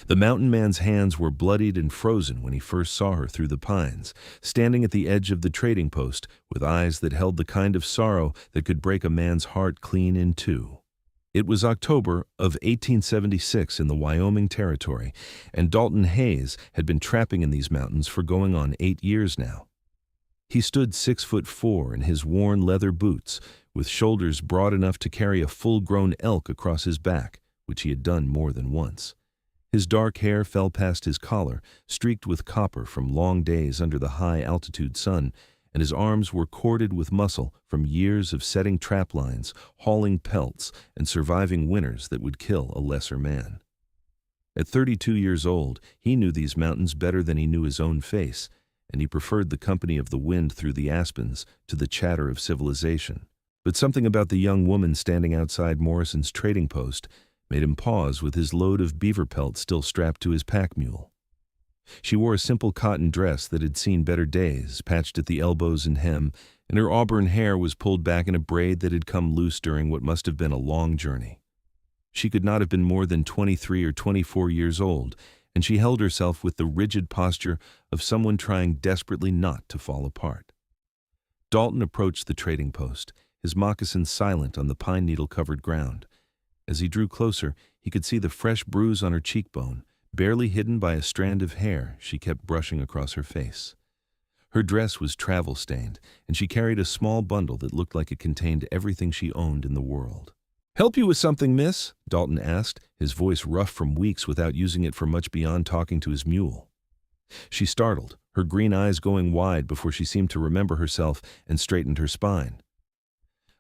The mountain man's hands were bloodied and frozen when he first saw her through the pines, standing at the edge of the trading post with eyes that held the kind of sorrow that could break a man's heart clean in two. It was October of 1876 in the Wyoming Territory, and Dalton Hayes had been trapping in these mountains for going on 8 years now. He stood 6'4" in his worn leather boots, with shoulders broad enough to carry a full-grown elk across his back, which he had done more than once. His dark hair fell past his collar, streaked with copper from long days under the high-altitude sun, and his arms were corded with muscle from years of setting trap lines, hauling pelts, and surviving winters that would kill a lesser man. At 32 years old, he knew these mountains better than he knew his own face, and he preferred the company of the wind through the aspens to the chatter of civilization. But something about the young woman standing outside Morrison's trading post made him pause with his load of beaver pelt still strapped to his pack mule. She wore a simple cotton dress that had seen better days, patched at the elbows and hem, and her auburn hair was pulled back in a braid that had come loose during what must have been a long journey. She could not have been more than 23 or 24 years old, and she held herself with the rigid posture of someone trying desperately not to fall apart. Dalton approached the trading post, his moccasins silent on the pine needle-covered ground. As he drew closer, he could see the fresh bruise on her cheekbone, barely hidden by a strand of hair she kept brushing across her face. Her dress was travel-stained, and she carried a small bundle that looked like it contained everything she owned in the world. "Help you with something, miss?" Dalton asked, his voice rough from weeks without using it for much beyond talking to his mule. She startled, her green eyes going wide before she seemed to remember herself and straightened her spine.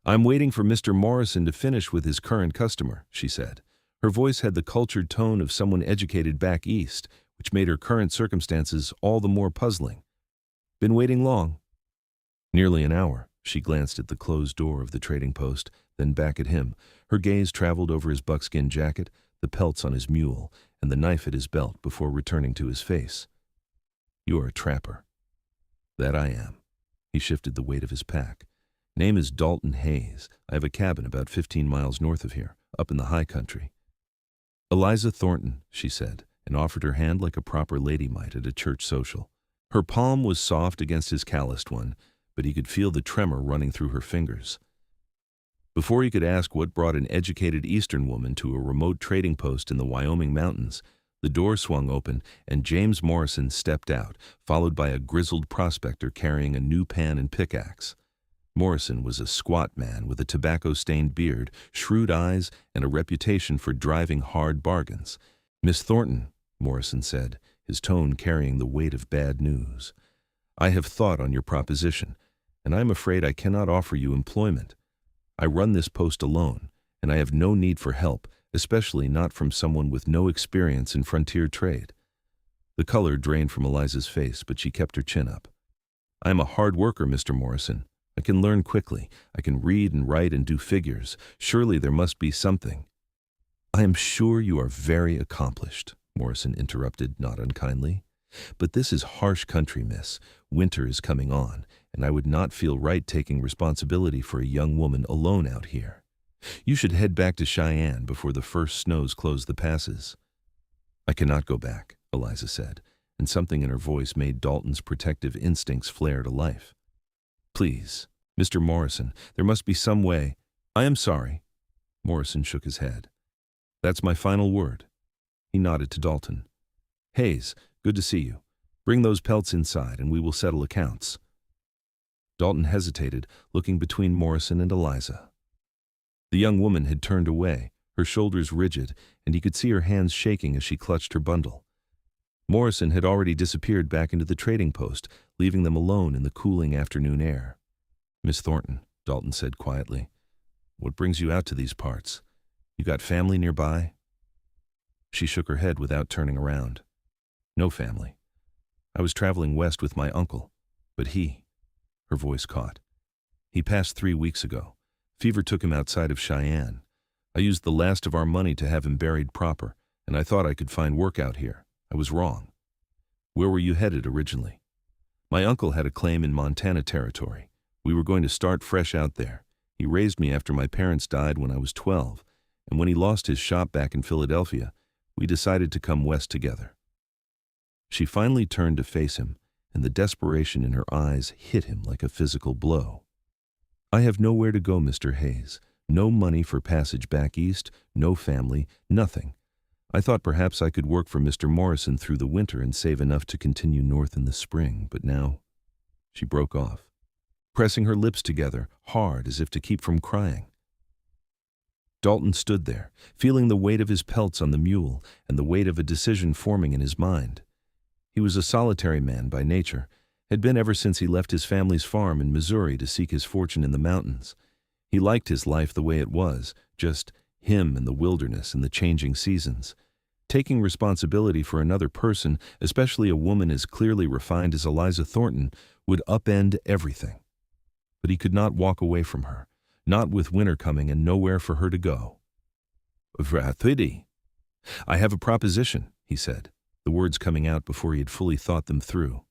"I'm waiting for Mr. Morrison to finish with his current customer," she said. Her voice had the cultured tone of someone educated back east, which made her current circumstances all the more puzzling. "Been waiting long?" "Nearly an hour." She glanced at the closed door of the trading post, then back at him. Her gaze traveled over his buckskin jacket, the pelts on his mule, and the knife at his belt before returning to his face. "You are a trapper." "That I am." He shifted the weight of his pack. "Name is Dalton Hayes. I have a cabin about 15 miles north of here, up in the high country." "Eliza Thornton," she said, and offered her hand like a proper lady might at a church social. Her palm was soft against his calloused one, but he could feel the tremor running through her fingers. Before he could ask what brought an educated Eastern woman to a remote trading post in the Wyoming mountains, the door swung open and James Morrison stepped out, followed by a grizzled prospector carrying a new pan and pickaxe. Morrison was a squat man with a tobacco-stained beard, shrewd eyes, and a reputation for driving hard bargains. "Miss Thornton," Morrison said, his tone carrying the weight of bad news, "I have thought on your proposition, and I am afraid I cannot offer you employment. I run this post alone, and I have no need for help, especially not from someone with no experience in frontier trade." The color drained from Eliza's face, but she kept her chin up. "I am a hard worker, Mr. Morrison. I can learn quickly. I can read and write and do figures. Surely there must be something." "I am sure you are very accomplished," Morrison interrupted not unkindly. "But this is harsh country, miss. Winter is coming on, and I would not feel right taking responsibility for a young woman alone out here. You should head back to Cheyenne before the first snows close the passes." "I cannot go back," Eliza said, and something in her voice made Dalton's protective instincts flare to life. "Please, Mr. Morrison, there must be some way." "I am sorry." Morrison shook his head. "That's my final word." He nodded to Dalton. "Hayes, good to see you. Bring those pelts inside and we will settle accounts." Dalton hesitated, looking between Morrison and Eliza. The young woman had turned away, her shoulders rigid, and he could see her hands shaking as she clutched her bundle. Morrison had already disappeared back into the trading post, leaving them alone in the cooling afternoon air. "Miss Thornton," Dalton said quietly, "what brings you out to these parts? You got family nearby?" She shook her head without turning around. "No family. I was traveling west with my uncle, but her voice caught. "He passed 3 weeks ago. Fever took him outside of Cheyenne. I used the last of our money to have him buried proper, and I thought I could find work out here. I was wrong." "Where were you headed originally?" "My uncle had a claim in Montana Territory. We were going to start fresh out there. He raised me after my parents died when I was 12, and when he lost his shop back in Philadelphia, We decided to come west together." She finally turned to face him, and the desperation in her eyes hit him like a physical blow. "I have nowhere to go, Mr. Hayes. No money for passage back east, no family, nothing. I thought perhaps I could work for Mr. Morrison through the winter and save enough to continue north in the spring, but now—" She broke off, pressing her lips together, hard as if to keep from crying. Dalton stood there, feeling the weight of his pelts on the mule and the weight of a decision forming in his mind. He was a solitary man by nature, had been ever since he left his family's farm in Missouri to seek his fortune in the mountains. He liked his life the way it was, just him and the wilderness and the changing seasons. Taking responsibility for another person, especially a woman as clearly refined as Eliza Thornton, would upend everything. But he could not walk away from her, not with winter coming and nowhere for her to go. "Vrathidi. I have a proposition," he said, the words coming out before he had fully thought them through.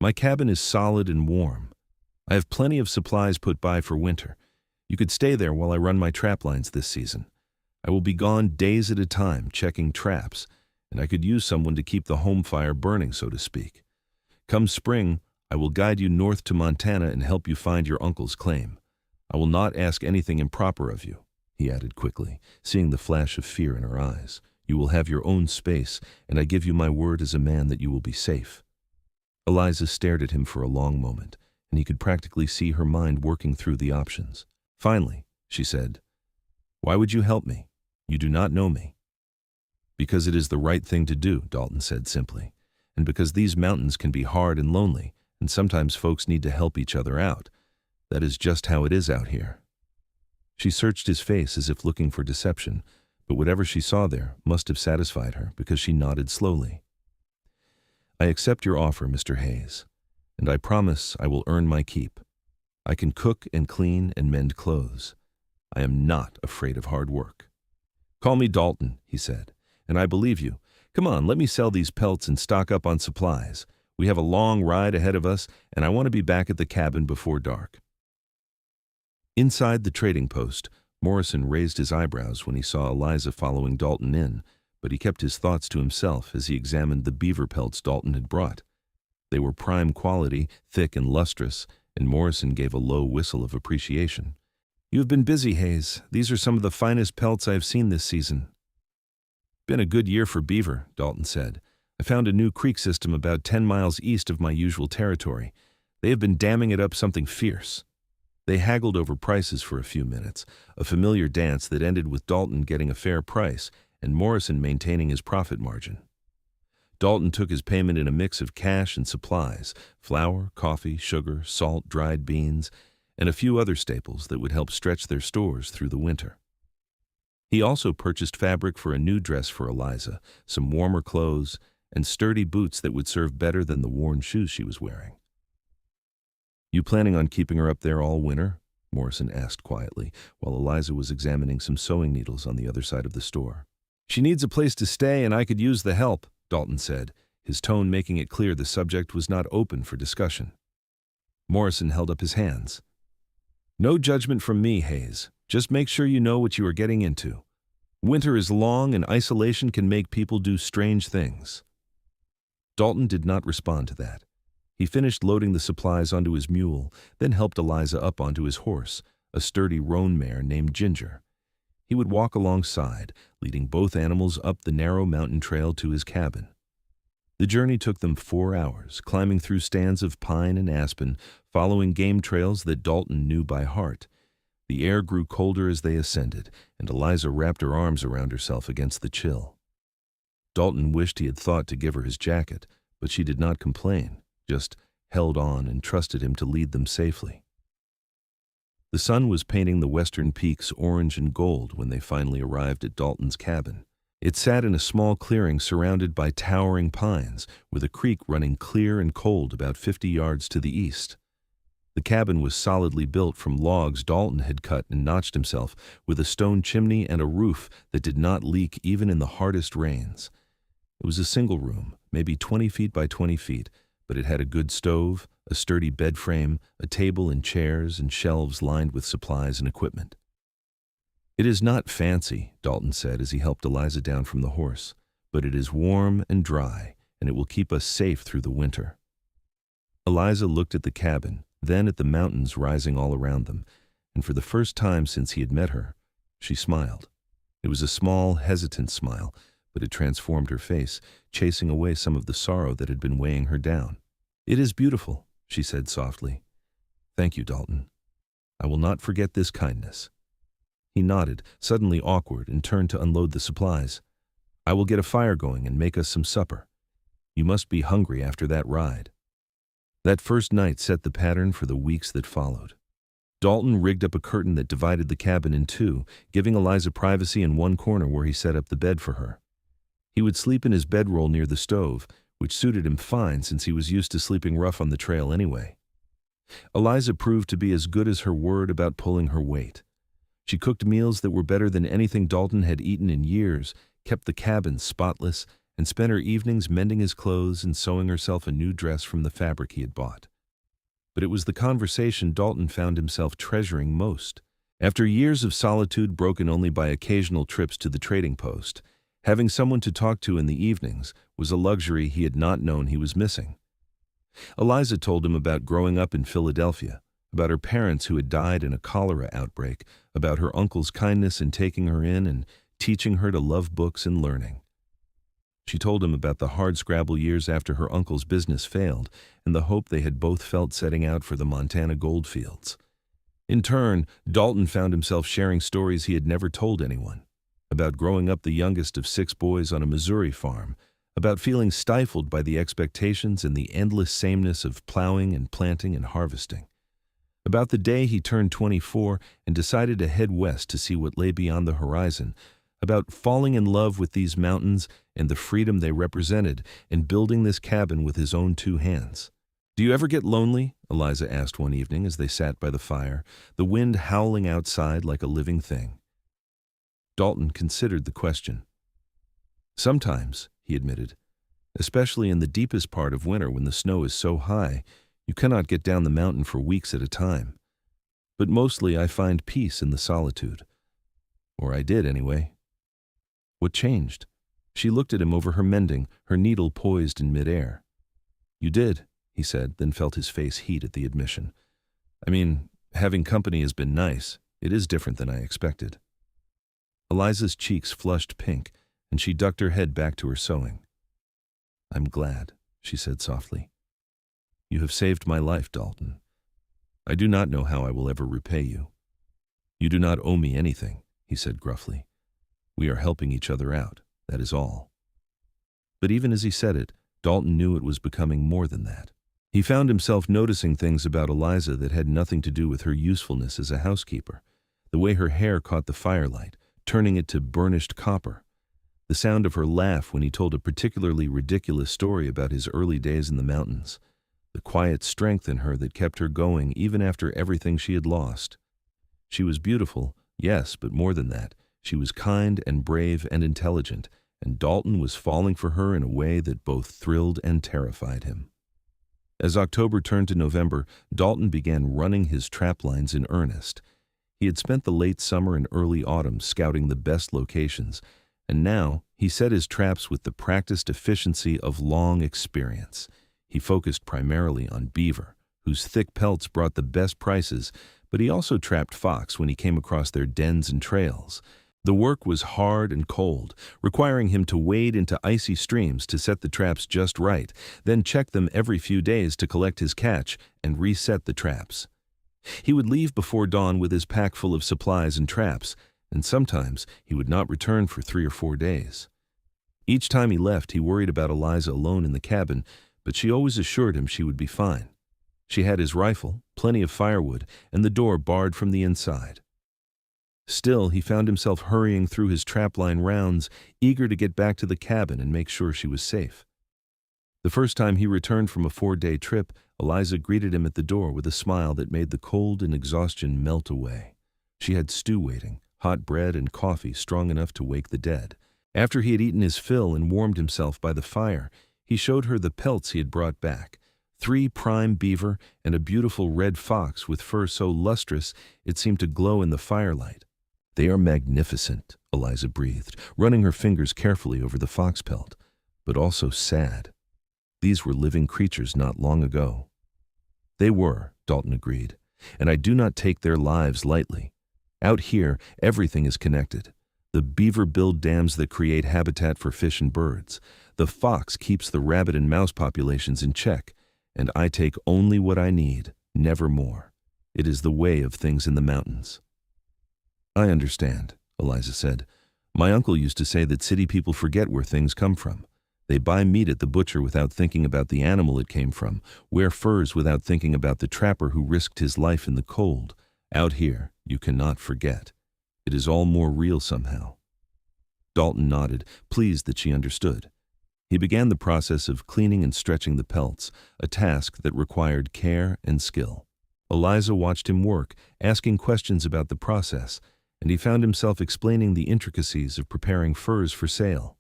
"My cabin is solid and warm. I have plenty of supplies put by for winter. You could stay there while I run my trap lines this season. I will be gone days at a time checking traps, and I could use someone to keep the home fire burning, so to speak. Come spring, I will guide you north to Montana and help you find your uncle's claim. I will not ask anything improper of you," he added quickly, seeing the flash of fear in her eyes. "You will have your own space, and I give you my word as a man that you will be safe." Eliza stared at him for a long moment, and he could practically see her mind working through the options. Finally, she said, "Why would you help me? You do not know me." "Because it is the right thing to do," Dalton said simply, "and because these mountains can be hard and lonely, and sometimes folks need to help each other out. That is just how it is out here." She searched his face as if looking for deception, but whatever she saw there must have satisfied her because she nodded slowly. "I accept your offer, Mr. Hayes, and I promise I will earn my keep. I can cook and clean and mend clothes. I am not afraid of hard work." "Call me Dalton," he said, "and I believe you. Come on, let me sell these pelts and stock up on supplies. We have a long ride ahead of us, and I want to be back at the cabin before dark." Inside the trading post, Morrison raised his eyebrows when he saw Eliza following Dalton in, but he kept his thoughts to himself as he examined the beaver pelts Dalton had brought. They were prime quality, thick and lustrous, and Morrison gave a low whistle of appreciation. "You have been busy, Hayes. These are some of the finest pelts I have seen this season." "Been a good year for beaver," Dalton said. "I found a new creek system about 10 miles east of my usual territory. They have been damming it up something fierce." They haggled over prices for a few minutes, a familiar dance that ended with Dalton getting a fair price and Morrison maintaining his profit margin. Dalton took his payment in a mix of cash and supplies, flour, coffee, sugar, salt, dried beans, and a few other staples that would help stretch their stores through the winter. He also purchased fabric for a new dress for Eliza, some warmer clothes, and sturdy boots that would serve better than the worn shoes she was wearing. "You planning on keeping her up there all winter?" Morrison asked quietly, while Eliza was examining some sewing needles on the other side of the store. "She needs a place to stay, and I could use the help," Dalton said, his tone making it clear the subject was not open for discussion. Morrison held up his hands. "No judgment from me, Hayes. Just make sure you know what you are getting into. Winter is long, and isolation can make people do strange things." Dalton did not respond to that. He finished loading the supplies onto his mule, then helped Eliza up onto his horse, a sturdy roan mare named Ginger. He would walk alongside, leading both animals up the narrow mountain trail to his cabin. The journey took them 4 hours, climbing through stands of pine and aspen, following game trails that Dalton knew by heart. The air grew colder as they ascended, and Eliza wrapped her arms around herself against the chill. Dalton wished he had thought to give her his jacket, but she did not complain, just held on and trusted him to lead them safely. The sun was painting the western peaks orange and gold when they finally arrived at Dalton's cabin. It sat in a small clearing surrounded by towering pines, with a creek running clear and cold about 50 yards to the east. The cabin was solidly built from logs Dalton had cut and notched himself, with a stone chimney and a roof that did not leak even in the hardest rains. It was a single room, maybe 20 feet by 20 feet, but it had a good stove, a sturdy bed frame, a table and chairs, and shelves lined with supplies and equipment. "It is not fancy," Dalton said as he helped Eliza down from the horse, "but it is warm and dry, and it will keep us safe through the winter." Eliza looked at the cabin, then at the mountains rising all around them, and for the first time since he had met her, she smiled. It was a small, hesitant smile, but it transformed her face, chasing away some of the sorrow that had been weighing her down. "It is beautiful," she said softly. "Thank you, Dalton. I will not forget this kindness." He nodded, suddenly awkward, and turned to unload the supplies. "I will get a fire going and make us some supper. You must be hungry after that ride." That first night set the pattern for the weeks that followed. Dalton rigged up a curtain that divided the cabin in two, giving Eliza privacy in one corner where he set up the bed for her. He would sleep in his bedroll near the stove, which suited him fine since he was used to sleeping rough on the trail anyway. Eliza proved to be as good as her word about pulling her weight. She cooked meals that were better than anything Dalton had eaten in years, kept the cabin spotless, and spent her evenings mending his clothes and sewing herself a new dress from the fabric he had bought. But it was the conversation Dalton found himself treasuring most. After years of solitude broken only by occasional trips to the trading post, having someone to talk to in the evenings was a luxury he had not known he was missing. Eliza told him about growing up in Philadelphia, about her parents who had died in a cholera outbreak, about her uncle's kindness in taking her in and teaching her to love books and learning. She told him about the hardscrabble years after her uncle's business failed and the hope they had both felt setting out for the Montana goldfields. In turn, Dalton found himself sharing stories he had never told anyone, about growing up the youngest of 6 boys on a Missouri farm, about feeling stifled by the expectations and the endless sameness of plowing and planting and harvesting, about the day he turned 24 and decided to head west to see what lay beyond the horizon, about falling in love with these mountains and the freedom they represented, and building this cabin with his own 2 hands. "Do you ever get lonely?" Eliza asked one evening as they sat by the fire, the wind howling outside like a living thing. Dalton considered the question. "Sometimes," he admitted, "especially in the deepest part of winter when the snow is so high, you cannot get down the mountain for weeks at a time. But mostly I find peace in the solitude. Or I did anyway." "What changed?" She looked at him over her mending, her needle poised in midair. "You did," he said, then felt his face heat at the admission. "I mean, having company has been nice. It is different than I expected." Eliza's cheeks flushed pink, and she ducked her head back to her sewing. "I'm glad," she said softly. "You have saved my life, Dalton. I do not know how I will ever repay you." "You do not owe me anything," he said gruffly. "We are helping each other out, that is all." But even as he said it, Dalton knew it was becoming more than that. He found himself noticing things about Eliza that had nothing to do with her usefulness as a housekeeper. The way her hair caught the firelight, turning it to burnished copper. The sound of her laugh when he told a particularly ridiculous story about his early days in the mountains. The quiet strength in her that kept her going even after everything she had lost. She was beautiful, yes, but more than that. She was kind and brave and intelligent, and Dalton was falling for her in a way that both thrilled and terrified him. As October turned to November, Dalton began running his trap lines in earnest. He had spent the late summer and early autumn scouting the best locations, and now he set his traps with the practiced efficiency of long experience. He focused primarily on beaver, whose thick pelts brought the best prices, but he also trapped fox when he came across their dens and trails. The work was hard and cold, requiring him to wade into icy streams to set the traps just right, then check them every few days to collect his catch and reset the traps. He would leave before dawn with his pack full of supplies and traps, and sometimes he would not return for 3 or 4 days. Each time he left, he worried about Eliza alone in the cabin, but she always assured him she would be fine. She had his rifle, plenty of firewood, and the door barred from the inside. Still, he found himself hurrying through his trapline rounds, eager to get back to the cabin and make sure she was safe. The first time he returned from a 4-day trip, Eliza greeted him at the door with a smile that made the cold and exhaustion melt away. She had stew waiting, hot bread and coffee strong enough to wake the dead. After he had eaten his fill and warmed himself by the fire, he showed her the pelts he had brought back. 3 prime beaver and a beautiful red fox with fur so lustrous it seemed to glow in the firelight. They are magnificent, Eliza breathed, running her fingers carefully over the fox pelt, but also sad. These were living creatures not long ago. They were, Dalton agreed, and I do not take their lives lightly. Out here, everything is connected. The beaver build dams that create habitat for fish and birds. The fox keeps the rabbit and mouse populations in check, and I take only what I need, never more. It is the way of things in the mountains. I understand, Eliza said. My uncle used to say that city people forget where things come from. They buy meat at the butcher without thinking about the animal it came from, wear furs without thinking about the trapper who risked his life in the cold. Out here, you cannot forget. It is all more real somehow. Dalton nodded, pleased that she understood. He began the process of cleaning and stretching the pelts, a task that required care and skill. Eliza watched him work, asking questions about the process, and he found himself explaining the intricacies of preparing furs for sale.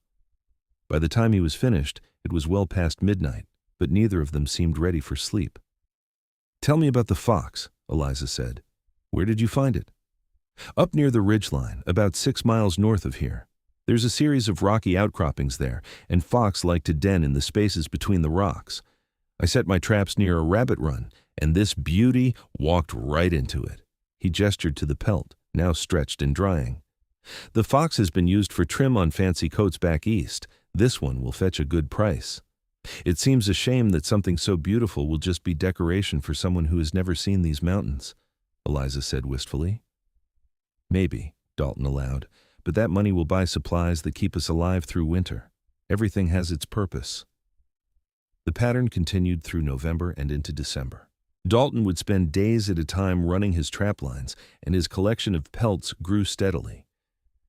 By the time he was finished, it was well past midnight, but neither of them seemed ready for sleep. Tell me about the fox, Eliza said. Where did you find it? Up near the ridgeline, about 6 miles north of here. There's a series of rocky outcroppings there, and fox like to den in the spaces between the rocks. I set my traps near a rabbit run, and this beauty walked right into it. He gestured to the pelt, now stretched and drying. The fox has been used for trim on fancy coats back east. This one will fetch a good price. It seems a shame that something so beautiful will just be decoration for someone who has never seen these mountains, Eliza said wistfully. Maybe, Dalton allowed, but that money will buy supplies that keep us alive through winter. Everything has its purpose. The pattern continued through November and into December. Dalton would spend days at a time running his trap lines, and his collection of pelts grew steadily.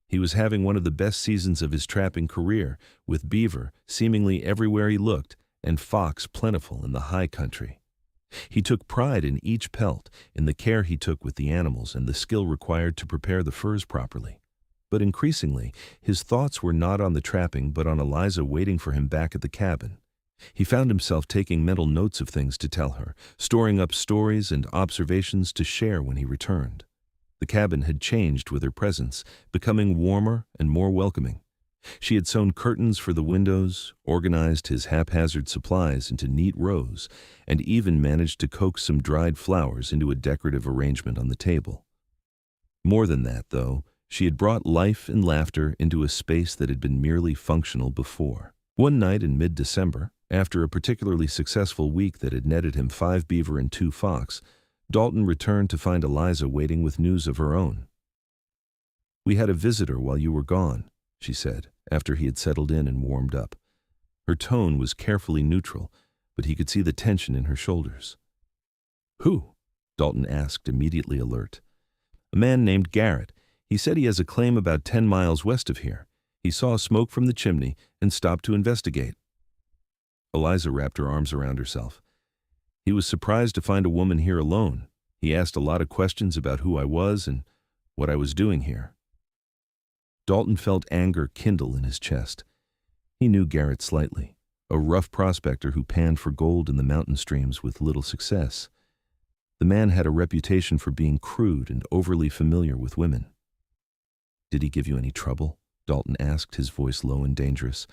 He was having one of the best seasons of his trapping career, with beaver seemingly everywhere he looked, and fox plentiful in the high country. He took pride in each pelt, in the care he took with the animals and the skill required to prepare the furs properly. But increasingly, his thoughts were not on the trapping but on Eliza waiting for him back at the cabin. He found himself taking mental notes of things to tell her, storing up stories and observations to share when he returned. The cabin had changed with her presence, becoming warmer and more welcoming. She had sewn curtains for the windows, organized his haphazard supplies into neat rows, and even managed to coax some dried flowers into a decorative arrangement on the table. More than that, though, she had brought life and laughter into a space that had been merely functional before. One night in mid-December, after a particularly successful week that had netted him 5 beaver and 2 fox, Dalton returned to find Eliza waiting with news of her own. "We had a visitor while you were gone," she said, after he had settled in and warmed up. Her tone was carefully neutral, but he could see the tension in her shoulders. "Who?" Dalton asked, immediately alert. "A man named Garrett. He said he has a claim about 10 miles west of here. He saw smoke from the chimney and stopped to investigate." Eliza wrapped her arms around herself. "He was surprised to find a woman here alone. He asked a lot of questions about who I was and what I was doing here." Dalton felt anger kindle in his chest. He knew Garrett slightly, a rough prospector who panned for gold in the mountain streams with little success. The man had a reputation for being crude and overly familiar with women. "Did he give you any trouble?" Dalton asked, his voice low and dangerous.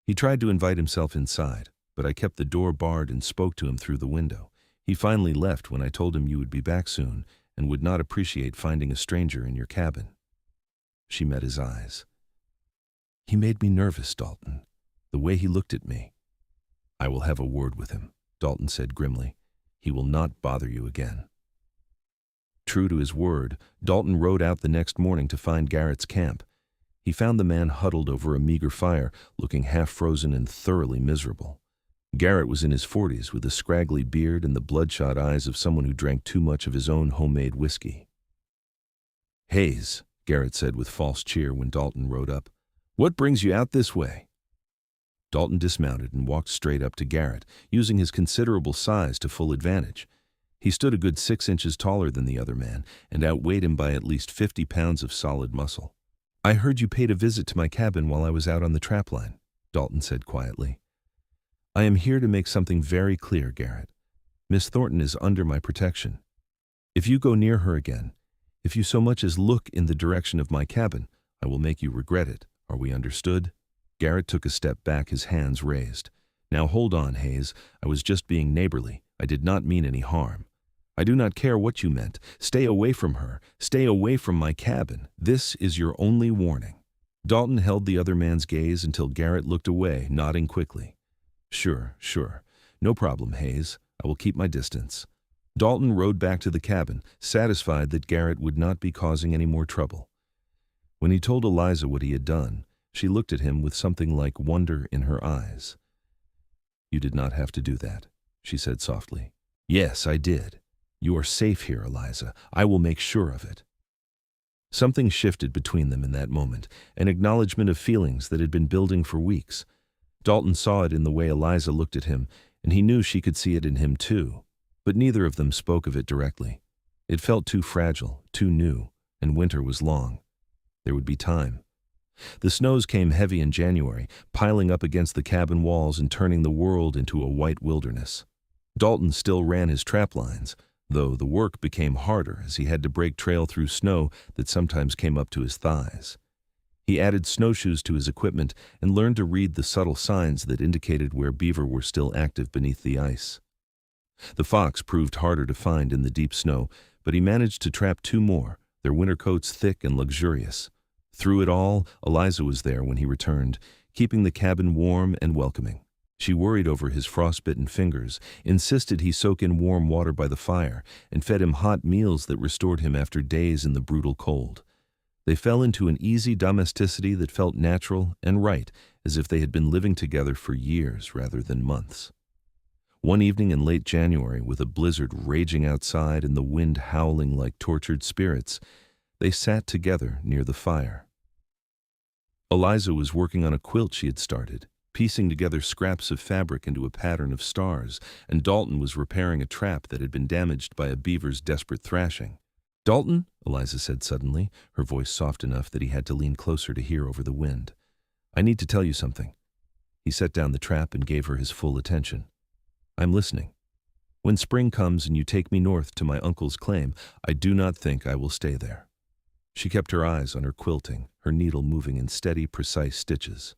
"He tried to invite himself inside, but I kept the door barred and spoke to him through the window. He finally left when I told him you would be back soon and would not appreciate finding a stranger in your cabin." She met his eyes. "He made me nervous, Dalton, the way he looked at me." "I will have a word with him," Dalton said grimly. "He will not bother you again." True to his word, Dalton rode out the next morning to find Garrett's camp. He found the man huddled over a meager fire, looking half-frozen and thoroughly miserable. Garrett was in his 40s with a scraggly beard and the bloodshot eyes of someone who drank too much of his own homemade whiskey. "Hayes," Garrett said with false cheer when Dalton rode up, "what brings you out this way?" Dalton dismounted and walked straight up to Garrett, using his considerable size to full advantage. He stood a good 6 inches taller than the other man and outweighed him by at least 50 pounds of solid muscle. "I heard you paid a visit to my cabin while I was out on the trap line," Dalton said quietly. "I am here to make something very clear, Garrett. Miss Thornton is under my protection. If you go near her again, If you so much as look in the direction of my cabin, I will make you regret it. Are we understood?" Garrett took a step back, his hands raised. "Now hold on, Hayes. I was just being neighborly. I did not mean any harm. I do not care what you meant. Stay away from her. Stay away from my cabin. This is your only warning." Dalton held the other man's gaze until Garrett looked away, nodding quickly. Sure. No problem, Hayes. I will keep my distance." Dalton rode back to the cabin, satisfied that Garrett would not be causing any more trouble. When he told Eliza what he had done, she looked at him with something like wonder in her eyes. "You did not have to do that," she said softly. "Yes, I did. You are safe here, Eliza. I will make sure of it." Something shifted between them in that moment, an acknowledgement of feelings that had been building for weeks. Dalton saw it in the way Eliza looked at him, and he knew she could see it in him too. But neither of them spoke of it directly. It felt too fragile, too new, and winter was long. There would be time. The snows came heavy in January, piling up against the cabin walls and turning the world into a white wilderness. Dalton still ran his trap lines, though the work became harder as he had to break trail through snow that sometimes came up to his thighs. He added snowshoes to his equipment and learned to read the subtle signs that indicated where beaver were still active beneath the ice. The fox proved harder to find in the deep snow, but he managed to trap 2 more, their winter coats thick and luxurious. Through it all, Eliza was there when he returned, keeping the cabin warm and welcoming. She worried over his frostbitten fingers, insisted he soak in warm water by the fire, and fed him hot meals that restored him after days in the brutal cold. They fell into an easy domesticity that felt natural and right, as if they had been living together for years rather than months. One evening in late January, with a blizzard raging outside and the wind howling like tortured spirits, they sat together near the fire. Eliza was working on a quilt she had started, piecing together scraps of fabric into a pattern of stars, and Dalton was repairing a trap that had been damaged by a beaver's desperate thrashing. "Dalton," Eliza said suddenly, her voice soft enough that he had to lean closer to hear over the wind, "I need to tell you something." He set down the trap and gave her his full attention. "I'm listening. When spring comes and you take me north to my uncle's claim, I do not think I will stay there." She kept her eyes on her quilting, her needle moving in steady, precise stitches.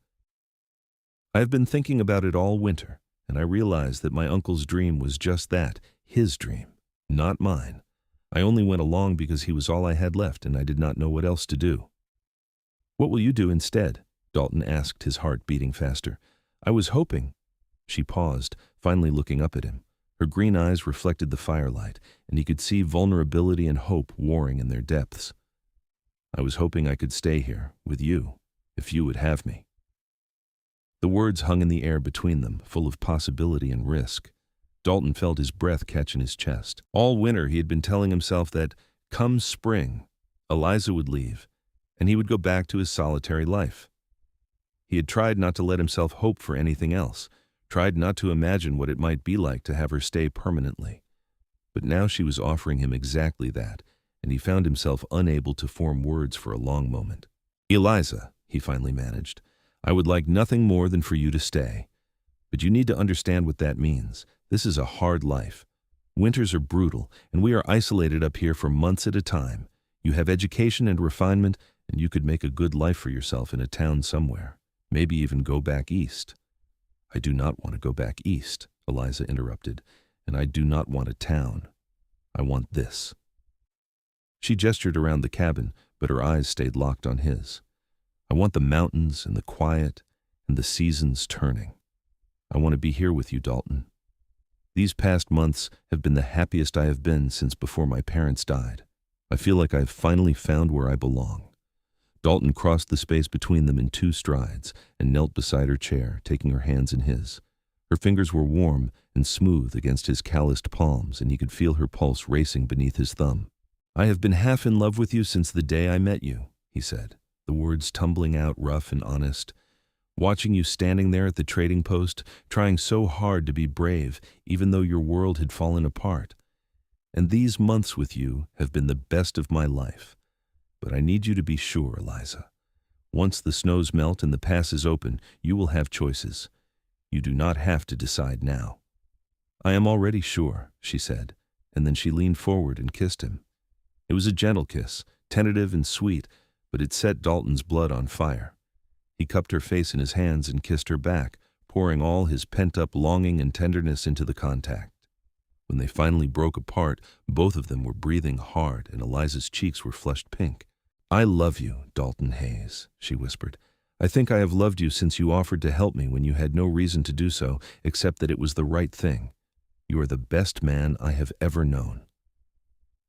"I have been thinking about it all winter, and I realize that my uncle's dream was just that, his dream, not mine. I only went along because he was all I had left and I did not know what else to do." "What will you do instead?" Dalton asked, his heart beating faster. "I was hoping—" She paused, finally looking up at him. Her green eyes reflected the firelight, and he could see vulnerability and hope warring in their depths. "I was hoping I could stay here, with you, if you would have me." The words hung in the air between them, full of possibility and risk. Dalton felt his breath catch in his chest. All winter he had been telling himself that, come spring, Eliza would leave, and he would go back to his solitary life. He had tried not to let himself hope for anything else, tried not to imagine what it might be like to have her stay permanently. But now she was offering him exactly that, and he found himself unable to form words for a long moment. "Eliza," he finally managed, "I would like nothing more than for you to stay. But you need to understand what that means. This is a hard life. Winters are brutal, and we are isolated up here for months at a time. You have education and refinement, and you could make a good life for yourself in a town somewhere. Maybe even go back east." "I do not want to go back east," Eliza interrupted, "and I do not want a town. I want this." She gestured around the cabin, but her eyes stayed locked on his. "I want the mountains and the quiet and the seasons turning. I want to be here with you, Dalton. These past months have been the happiest I have been since before my parents died. I feel like I have finally found where I belong." Dalton crossed the space between them in 2 strides and knelt beside her chair, taking her hands in his. Her fingers were warm and smooth against his calloused palms, and he could feel her pulse racing beneath his thumb. "I have been half in love with you since the day I met you," he said, the words tumbling out rough and honest. "Watching you standing there at the trading post, trying so hard to be brave, even though your world had fallen apart. And these months with you have been the best of my life. But I need you to be sure, Eliza. Once the snows melt and the pass is open, you will have choices. You do not have to decide now." "I am already sure," she said, and then she leaned forward and kissed him. It was a gentle kiss, tentative and sweet, but it set Dalton's blood on fire. He cupped her face in his hands and kissed her back, pouring all his pent-up longing and tenderness into the contact. When they finally broke apart, both of them were breathing hard and Eliza's cheeks were flushed pink. "I love you, Dalton Hayes," she whispered. "I think I have loved you since you offered to help me when you had no reason to do so, except that it was the right thing. You are the best man I have ever known."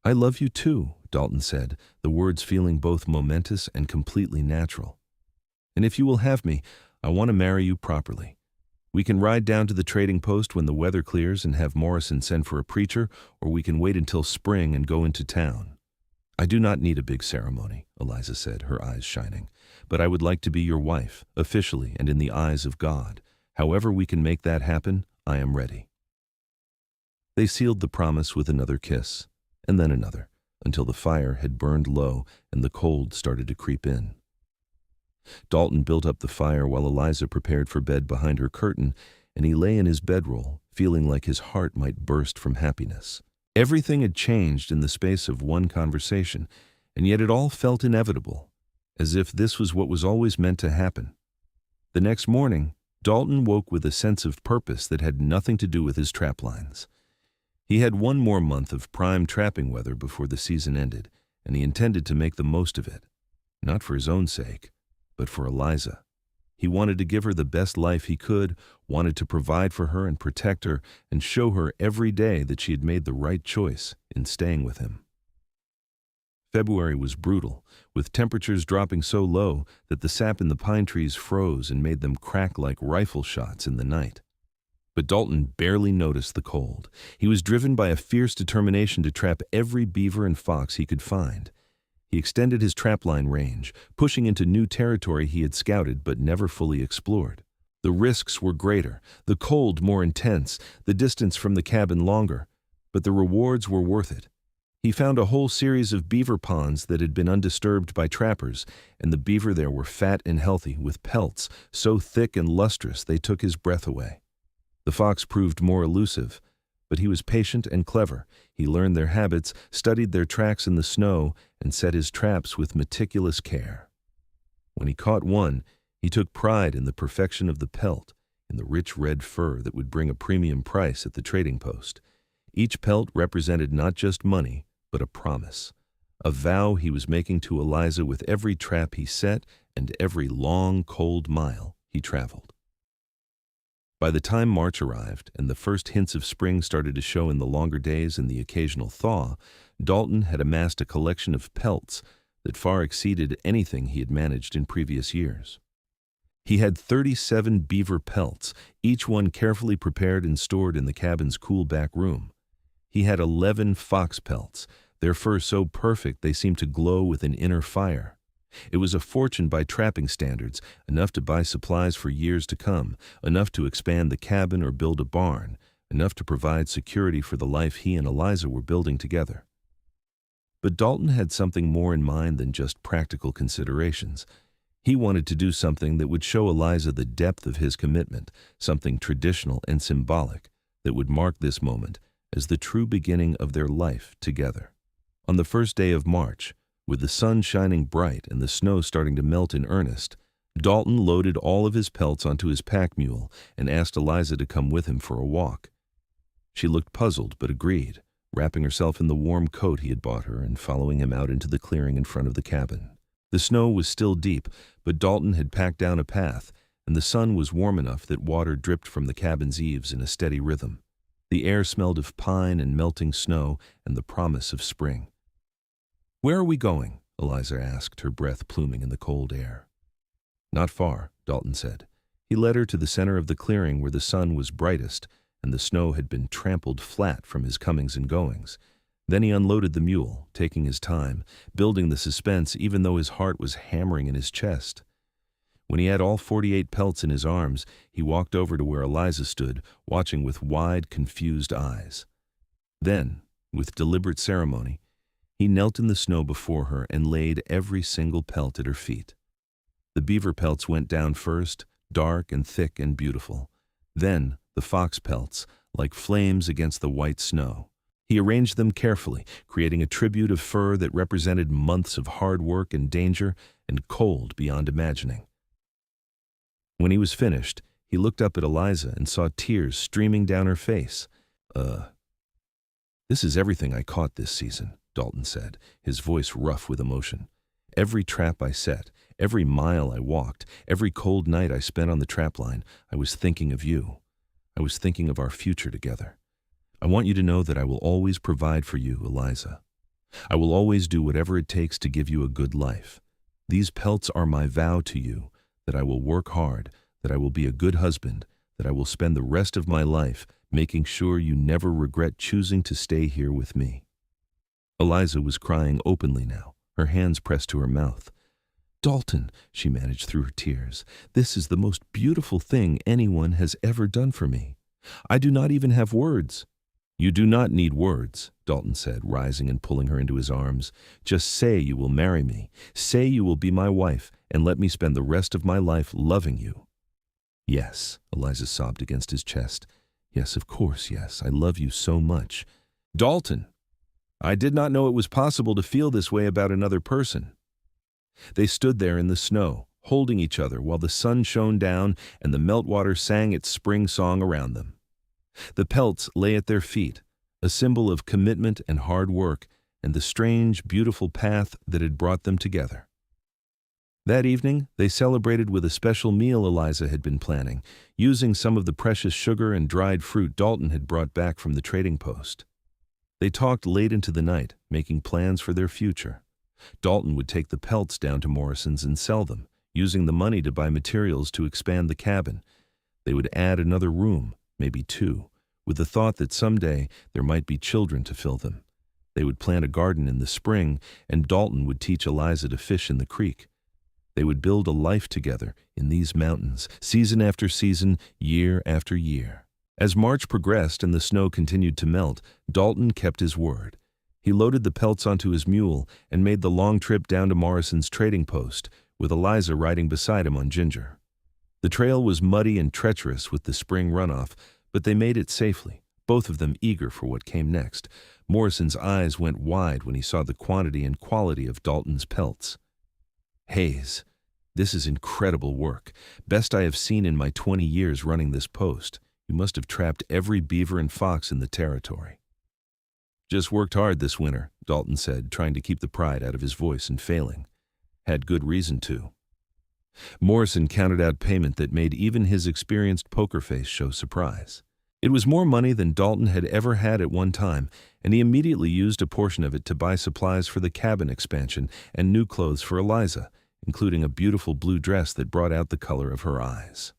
"I love you too," Dalton said, the words feeling both momentous and completely natural. "And if you will have me, I want to marry you properly. We can ride down to the trading post when the weather clears and have Morrison send for a preacher, or we can wait until spring and go into town." "I do not need a big ceremony," Eliza said, her eyes shining, "but I would like to be your wife, officially and in the eyes of God. However we can make that happen, I am ready." They sealed the promise with another kiss, and then another, until the fire had burned low and the cold started to creep in. Dalton built up the fire while Eliza prepared for bed behind her curtain, and he lay in his bedroll, feeling like his heart might burst from happiness. Everything had changed in the space of one conversation, and yet it all felt inevitable, as if this was what was always meant to happen. The next morning, Dalton woke with a sense of purpose that had nothing to do with his trap lines. He had one more month of prime trapping weather before the season ended, and he intended to make the most of it, not for his own sake, but for Eliza. He wanted to give her the best life he could, wanted to provide for her and protect her, and show her every day that she had made the right choice in staying with him. February was brutal, with temperatures dropping so low that the sap in the pine trees froze and made them crack like rifle shots in the night. But Dalton barely noticed the cold. He was driven by a fierce determination to trap every beaver and fox he could find. He extended his trapline range, pushing into new territory he had scouted but never fully explored. The risks were greater, the cold more intense, the distance from the cabin longer, but the rewards were worth it. He found a whole series of beaver ponds that had been undisturbed by trappers, and the beaver there were fat and healthy, with pelts so thick and lustrous they took his breath away. The fox proved more elusive, but he was patient and clever. He learned their habits, studied their tracks in the snow, and set his traps with meticulous care. When he caught one, he took pride in the perfection of the pelt, in the rich red fur that would bring a premium price at the trading post. Each pelt represented not just money, but a promise, a vow he was making to Eliza with every trap he set and every long, cold mile he traveled. By the time March arrived and the first hints of spring started to show in the longer days and the occasional thaw, Dalton had amassed a collection of pelts that far exceeded anything he had managed in previous years. He had 37 beaver pelts, each one carefully prepared and stored in the cabin's cool back room. He had 11 fox pelts, their fur so perfect they seemed to glow with an inner fire. It was a fortune by trapping standards, enough to buy supplies for years to come, enough to expand the cabin or build a barn, enough to provide security for the life he and Eliza were building together. But Dalton had something more in mind than just practical considerations. He wanted to do something that would show Eliza the depth of his commitment, something traditional and symbolic that would mark this moment as the true beginning of their life together. On the first day of March, with the sun shining bright and the snow starting to melt in earnest, Dalton loaded all of his pelts onto his pack mule and asked Eliza to come with him for a walk. She looked puzzled but agreed, wrapping herself in the warm coat he had bought her and following him out into the clearing in front of the cabin. The snow was still deep, but Dalton had packed down a path, and the sun was warm enough that water dripped from the cabin's eaves in a steady rhythm. The air smelled of pine and melting snow and the promise of spring. "Where are we going?" Eliza asked, her breath pluming in the cold air. "Not far," Dalton said. He led her to the center of the clearing where the sun was brightest and the snow had been trampled flat from his comings and goings. Then he unloaded the mule, taking his time, building the suspense even though his heart was hammering in his chest. When he had all 48 pelts in his arms, he walked over to where Eliza stood, watching with wide, confused eyes. Then, with deliberate ceremony, he knelt in the snow before her and laid every single pelt at her feet. The beaver pelts went down first, dark and thick and beautiful. Then the fox pelts, like flames against the white snow. He arranged them carefully, creating a tribute of fur that represented months of hard work and danger and cold beyond imagining. When he was finished, he looked up at Eliza and saw tears streaming down her face. This is everything I caught this season," Dalton said, his voice rough with emotion. "Every trap I set, every mile I walked, every cold night I spent on the trapline, I was thinking of you. I was thinking of our future together. I want you to know that I will always provide for you, Eliza. I will always do whatever it takes to give you a good life. These pelts are my vow to you, that I will work hard, that I will be a good husband, that I will spend the rest of my life making sure you never regret choosing to stay here with me." Eliza was crying openly now, her hands pressed to her mouth. "Dalton," she managed through her tears, "this is the most beautiful thing anyone has ever done for me. I do not even have words." "You do not need words," Dalton said, rising and pulling her into his arms. "Just say you will marry me. Say you will be my wife, and let me spend the rest of my life loving you." "Yes," Eliza sobbed against his chest. "Yes, of course, yes. I love you so much." "Dalton, I did not know it was possible to feel this way about another person." They stood there in the snow, holding each other while the sun shone down and the meltwater sang its spring song around them. The pelts lay at their feet, a symbol of commitment and hard work and the strange, beautiful path that had brought them together. That evening, they celebrated with a special meal Eliza had been planning, using some of the precious sugar and dried fruit Dalton had brought back from the trading post. They talked late into the night, making plans for their future. Dalton would take the pelts down to Morrison's and sell them, using the money to buy materials to expand the cabin. They would add another room, maybe two, with the thought that someday there might be children to fill them. They would plant a garden in the spring, and Dalton would teach Eliza to fish in the creek. They would build a life together in these mountains, season after season, year after year. As March progressed and the snow continued to melt, Dalton kept his word. He loaded the pelts onto his mule and made the long trip down to Morrison's trading post, with Eliza riding beside him on Ginger. The trail was muddy and treacherous with the spring runoff, but they made it safely, both of them eager for what came next. Morrison's eyes went wide when he saw the quantity and quality of Dalton's pelts. "Hayes, this is incredible work. Best I have seen in my 20 years running this post. You must have trapped every beaver and fox in the territory." "Just worked hard this winter," Dalton said, trying to keep the pride out of his voice and failing. "Had good reason to." Morrison counted out payment that made even his experienced poker face show surprise. It was more money than Dalton had ever had at one time, and he immediately used a portion of it to buy supplies for the cabin expansion and new clothes for Eliza, including a beautiful blue dress that brought out the color of her eyes.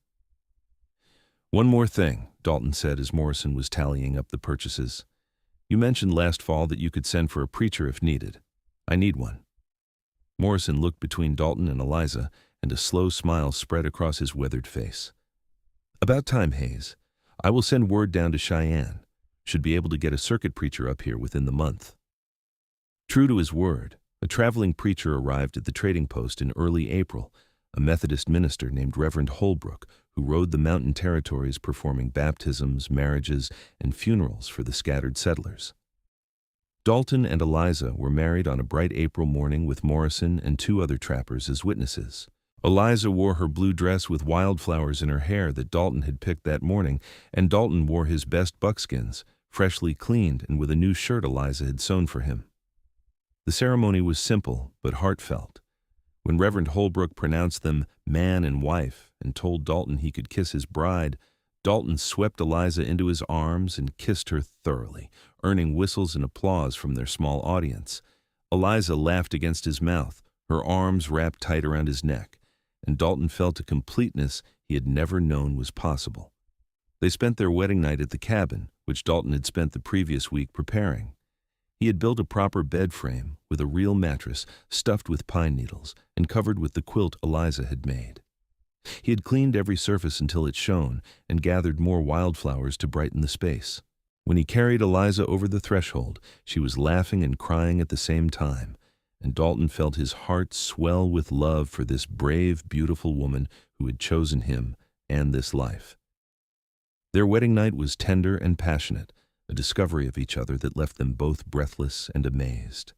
"One more thing," Dalton said as Morrison was tallying up the purchases. "You mentioned last fall that you could send for a preacher if needed. I need one." Morrison looked between Dalton and Eliza, and a slow smile spread across his weathered face. "About time, Hayes. I will send word down to Cheyenne. Should be able to get a circuit preacher up here within the month." True to his word, a traveling preacher arrived at the trading post in early April, a Methodist minister named Reverend Holbrook, who rode the mountain territories performing baptisms, marriages, and funerals for the scattered settlers. Dalton and Eliza were married on a bright April morning with Morrison and 2 other trappers as witnesses. Eliza wore her blue dress with wildflowers in her hair that Dalton had picked that morning, and Dalton wore his best buckskins, freshly cleaned and with a new shirt Eliza had sewn for him. The ceremony was simple but heartfelt. When Reverend Holbrook pronounced them man and wife and told Dalton he could kiss his bride, Dalton swept Eliza into his arms and kissed her thoroughly, earning whistles and applause from their small audience. Eliza laughed against his mouth, her arms wrapped tight around his neck, and Dalton felt a completeness he had never known was possible. They spent their wedding night at the cabin, which Dalton had spent the previous week preparing. He had built a proper bed frame with a real mattress stuffed with pine needles and covered with the quilt Eliza had made. He had cleaned every surface until it shone and gathered more wildflowers to brighten the space. When he carried Eliza over the threshold, she was laughing and crying at the same time, and Dalton felt his heart swell with love for this brave, beautiful woman who had chosen him and this life. Their wedding night was tender and passionate, a discovery of each other that left them both breathless and amazed.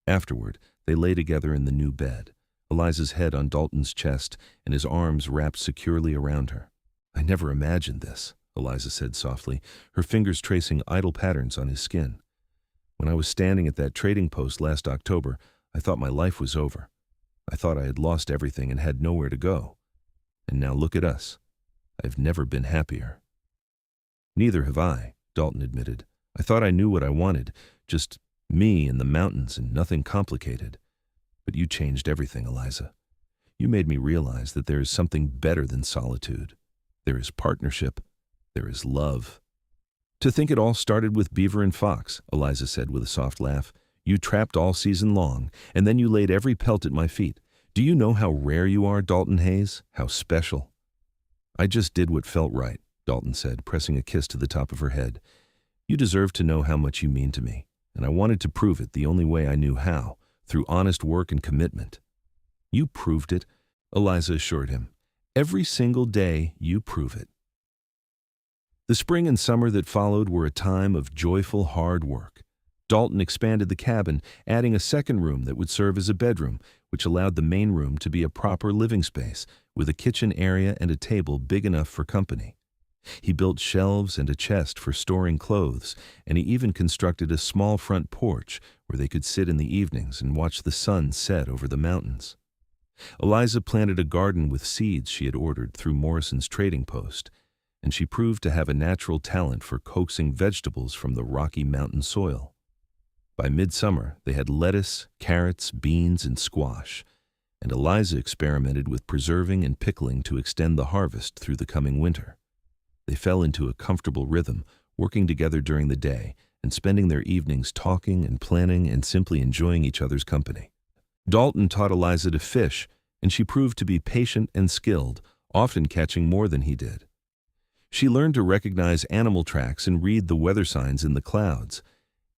Afterward, they lay together in the new bed, Eliza's head on Dalton's chest and his arms wrapped securely around her. "I never imagined this," Eliza said softly, her fingers tracing idle patterns on his skin. "When I was standing at that trading post last October, I thought my life was over. I thought I had lost everything and had nowhere to go. And now look at us. I've never been happier." "Neither have I," Dalton admitted. "I thought I knew what I wanted, just me and the mountains and nothing complicated. But you changed everything, Eliza. You made me realize that there is something better than solitude. There is partnership. There is love." "To think it all started with Beaver and Fox," Eliza said with a soft laugh. "You trapped all season long, and then you laid every pelt at my feet. Do you know how rare you are, Dalton Hayes? How special?" "I just did what felt right," Dalton said, pressing a kiss to the top of her head. "You deserve to know how much you mean to me, and I wanted to prove it the only way I knew how, through honest work and commitment." "You proved it," Eliza assured him. "Every single day you prove it." The spring and summer that followed were a time of joyful hard work. Dalton expanded the cabin, adding a second room that would serve as a bedroom, which allowed the main room to be a proper living space, with a kitchen area and a table big enough for company. He built shelves and a chest for storing clothes, and he even constructed a small front porch where they could sit in the evenings and watch the sun set over the mountains. Eliza planted a garden with seeds she had ordered through Morrison's trading post, and she proved to have a natural talent for coaxing vegetables from the rocky mountain soil. By midsummer, they had lettuce, carrots, beans, and squash, and Eliza experimented with preserving and pickling to extend the harvest through the coming winter. They fell into a comfortable rhythm, working together during the day and spending their evenings talking and planning and simply enjoying each other's company. Dalton taught Eliza to fish, and she proved to be patient and skilled, often catching more than he did. She learned to recognize animal tracks and read the weather signs in the clouds.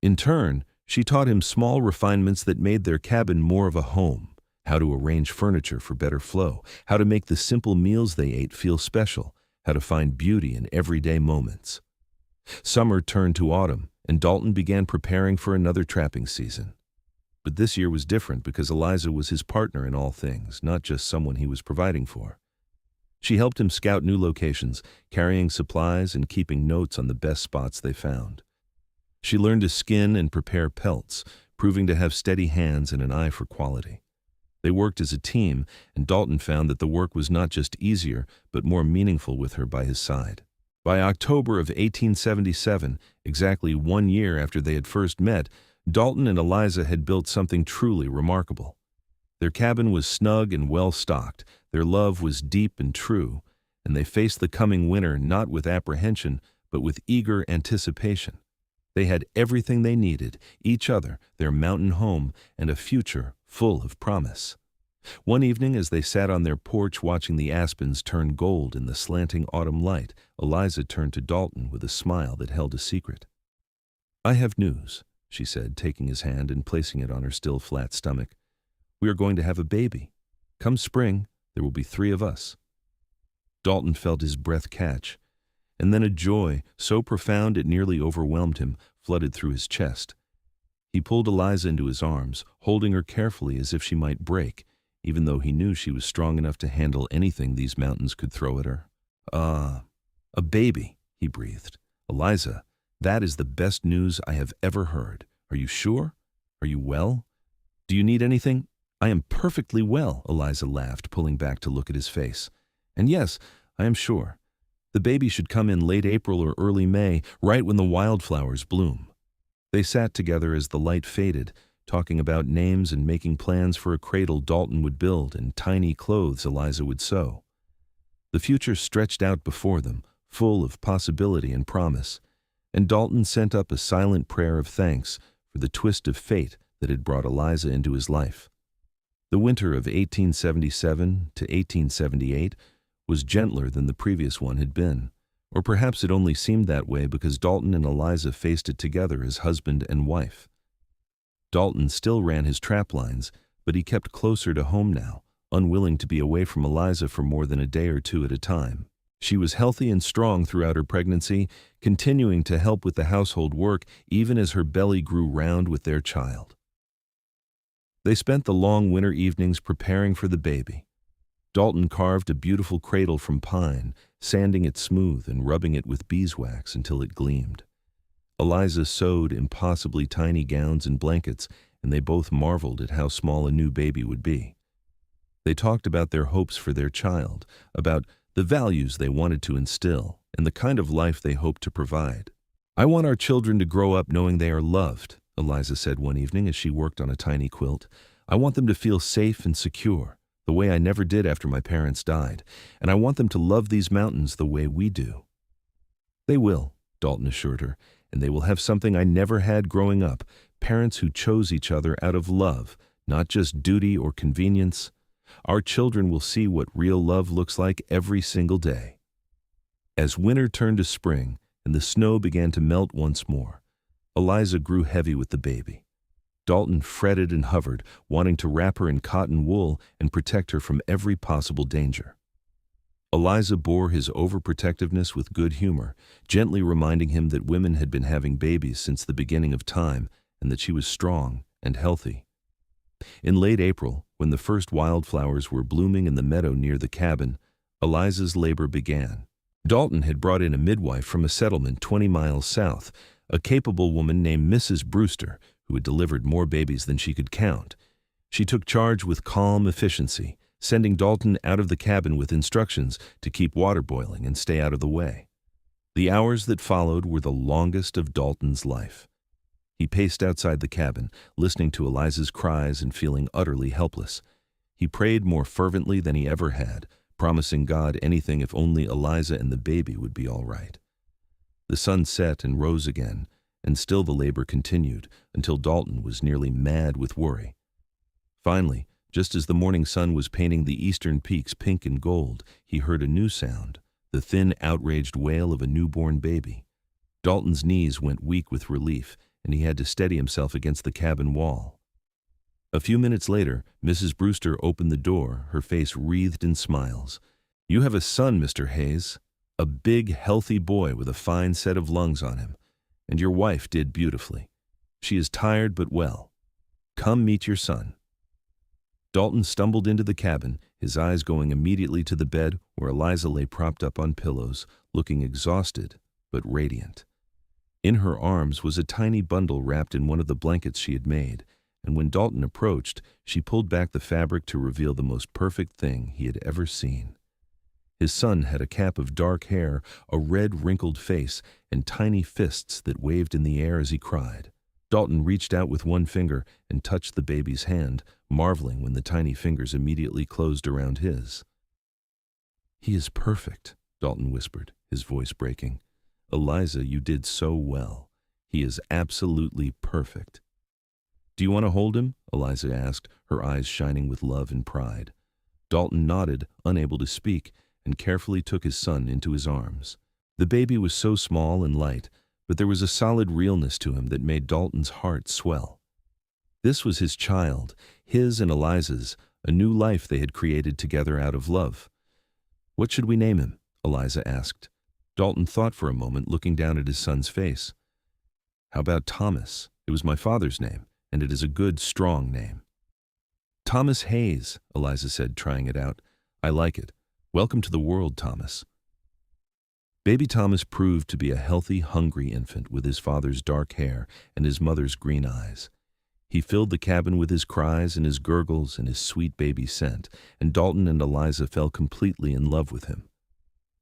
In turn, she taught him small refinements that made their cabin more of a home, how to arrange furniture for better flow, how to make the simple meals they ate feel special, how to find beauty in everyday moments. Summer turned to autumn, and Dalton began preparing for another trapping season. But this year was different because Eliza was his partner in all things, not just someone he was providing for. She helped him scout new locations, carrying supplies and keeping notes on the best spots they found. She learned to skin and prepare pelts, proving to have steady hands and an eye for quality. They worked as a team, and Dalton found that the work was not just easier, but more meaningful with her by his side. By October of 1877, exactly 1 year after they had first met, Dalton and Eliza had built something truly remarkable. Their cabin was snug and well-stocked, their love was deep and true, and they faced the coming winter not with apprehension, but with eager anticipation. They had everything they needed, each other, their mountain home, and a future full of promise. One evening, as they sat on their porch watching the aspens turn gold in the slanting autumn light, Eliza turned to Dalton with a smile that held a secret. "I have news," she said, taking his hand and placing it on her still flat stomach. "We are going to have a baby. Come spring, there will be 3 of us." Dalton felt his breath catch, and then a joy, so profound it nearly overwhelmed him, flooded through his chest. He pulled Eliza into his arms, holding her carefully as if she might break, even though he knew she was strong enough to handle anything these mountains could throw at her. A baby," he breathed. "Eliza, that is the best news I have ever heard. Are you sure? Are you well? Do you need anything?" "I am perfectly well," Eliza laughed, pulling back to look at his face. "And yes, I am sure. The baby should come in late April or early May, right when the wildflowers bloom." They sat together as the light faded, talking about names and making plans for a cradle Dalton would build and tiny clothes Eliza would sew. The future stretched out before them, full of possibility and promise, and Dalton sent up a silent prayer of thanks for the twist of fate that had brought Eliza into his life. The winter of 1877 to 1878 was gentler than the previous one had been, or perhaps it only seemed that way because Dalton and Eliza faced it together as husband and wife. Dalton still ran his trap lines, but he kept closer to home now, unwilling to be away from Eliza for more than a day or two at a time. She was healthy and strong throughout her pregnancy, continuing to help with the household work even as her belly grew round with their child. They spent the long winter evenings preparing for the baby. Dalton carved a beautiful cradle from pine, sanding it smooth and rubbing it with beeswax until it gleamed. Eliza sewed impossibly tiny gowns and blankets, and they both marveled at how small a new baby would be. They talked about their hopes for their child, about the values they wanted to instill, and the kind of life they hoped to provide. "I want our children to grow up knowing they are loved," Eliza said one evening as she worked on a tiny quilt. "I want them to feel safe and secure, the way I never did after my parents died, and I want them to love these mountains the way we do." "They will," Dalton assured her, "and they will have something I never had growing up, parents who chose each other out of love, not just duty or convenience. Our children will see what real love looks like every single day." As winter turned to spring and the snow began to melt once more, Eliza grew heavy with the baby. Dalton fretted and hovered, wanting to wrap her in cotton wool and protect her from every possible danger. Eliza bore his overprotectiveness with good humor, gently reminding him that women had been having babies since the beginning of time and that she was strong and healthy. In late April, when the first wildflowers were blooming in the meadow near the cabin, Eliza's labor began. Dalton had brought in a midwife from a settlement 20 miles south, a capable woman named Mrs. Brewster, who had delivered more babies than she could count. She took charge with calm efficiency, sending Dalton out of the cabin with instructions to keep water boiling and stay out of the way. The hours that followed were the longest of Dalton's life. He paced outside the cabin, listening to Eliza's cries and feeling utterly helpless. He prayed more fervently than he ever had, promising God anything if only Eliza and the baby would be all right. The sun set and rose again, and still the labor continued until Dalton was nearly mad with worry. Finally, just as the morning sun was painting the eastern peaks pink and gold, he heard a new sound, the thin, outraged wail of a newborn baby. Dalton's knees went weak with relief, and he had to steady himself against the cabin wall. A few minutes later, Mrs. Brewster opened the door, her face wreathed in smiles. "You have a son, Mr. Hayes, a big, healthy boy with a fine set of lungs on him, and your wife did beautifully. She is tired but well. Come meet your son." Dalton stumbled into the cabin, his eyes going immediately to the bed where Eliza lay propped up on pillows, looking exhausted but radiant. In her arms was a tiny bundle wrapped in one of the blankets she had made, and when Dalton approached, she pulled back the fabric to reveal the most perfect thing he had ever seen. His son had a cap of dark hair, a red, wrinkled face, and tiny fists that waved in the air as he cried. Dalton reached out with one finger and touched the baby's hand, marveling when the tiny fingers immediately closed around his. "He is perfect," Dalton whispered, his voice breaking. "Eliza, you did so well. He is absolutely perfect." "Do you want to hold him?" Eliza asked, her eyes shining with love and pride. Dalton nodded, unable to speak, and carefully took his son into his arms. The baby was so small and light, but there was a solid realness to him that made Dalton's heart swell. This was his child, his and Eliza's, a new life they had created together out of love. "What should we name him?" Eliza asked. Dalton thought for a moment, looking down at his son's face. "How about Thomas? It was my father's name, and it is a good, strong name." "Thomas Hayes," Eliza said, trying it out. "I like it. Welcome to the world, Thomas." Baby Thomas proved to be a healthy, hungry infant with his father's dark hair and his mother's green eyes. He filled the cabin with his cries and his gurgles and his sweet baby scent, and Dalton and Eliza fell completely in love with him.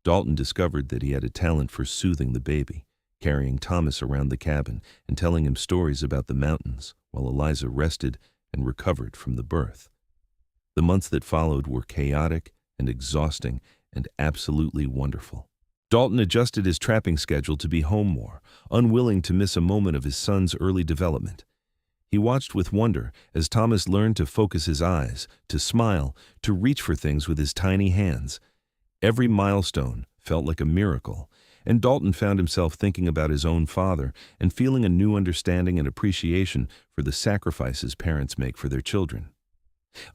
Dalton discovered that he had a talent for soothing the baby, carrying Thomas around the cabin and telling him stories about the mountains, while Eliza rested and recovered from the birth. The months that followed were chaotic and exhausting and absolutely wonderful. Dalton adjusted his trapping schedule to be home more, unwilling to miss a moment of his son's early development. He watched with wonder as Thomas learned to focus his eyes, to smile, to reach for things with his tiny hands. Every milestone felt like a miracle, and Dalton found himself thinking about his own father and feeling a new understanding and appreciation for the sacrifices parents make for their children.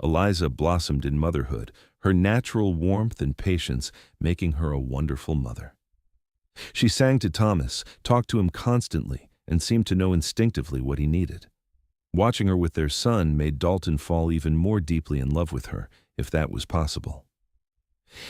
Eliza blossomed in motherhood, her natural warmth and patience making her a wonderful mother. She sang to Thomas, talked to him constantly, and seemed to know instinctively what he needed. Watching her with their son made Dalton fall even more deeply in love with her, if that was possible.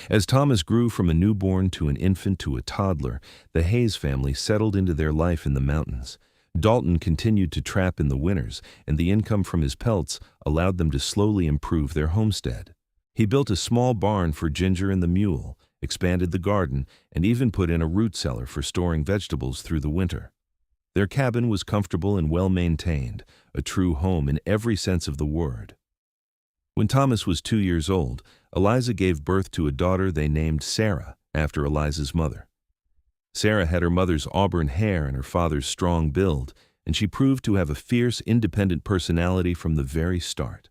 As Thomas grew from a newborn to an infant to a toddler, the Hayes family settled into their life in the mountains. Dalton continued to trap in the winters, and the income from his pelts allowed them to slowly improve their homestead. He built a small barn for Ginger and the mule, expanded the garden, and even put in a root cellar for storing vegetables through the winter. Their cabin was comfortable and well-maintained, a true home in every sense of the word. When Thomas was 2 years old, Eliza gave birth to a daughter they named Sarah, after Eliza's mother. Sarah had her mother's auburn hair and her father's strong build, and she proved to have a fierce, independent personality from the very start.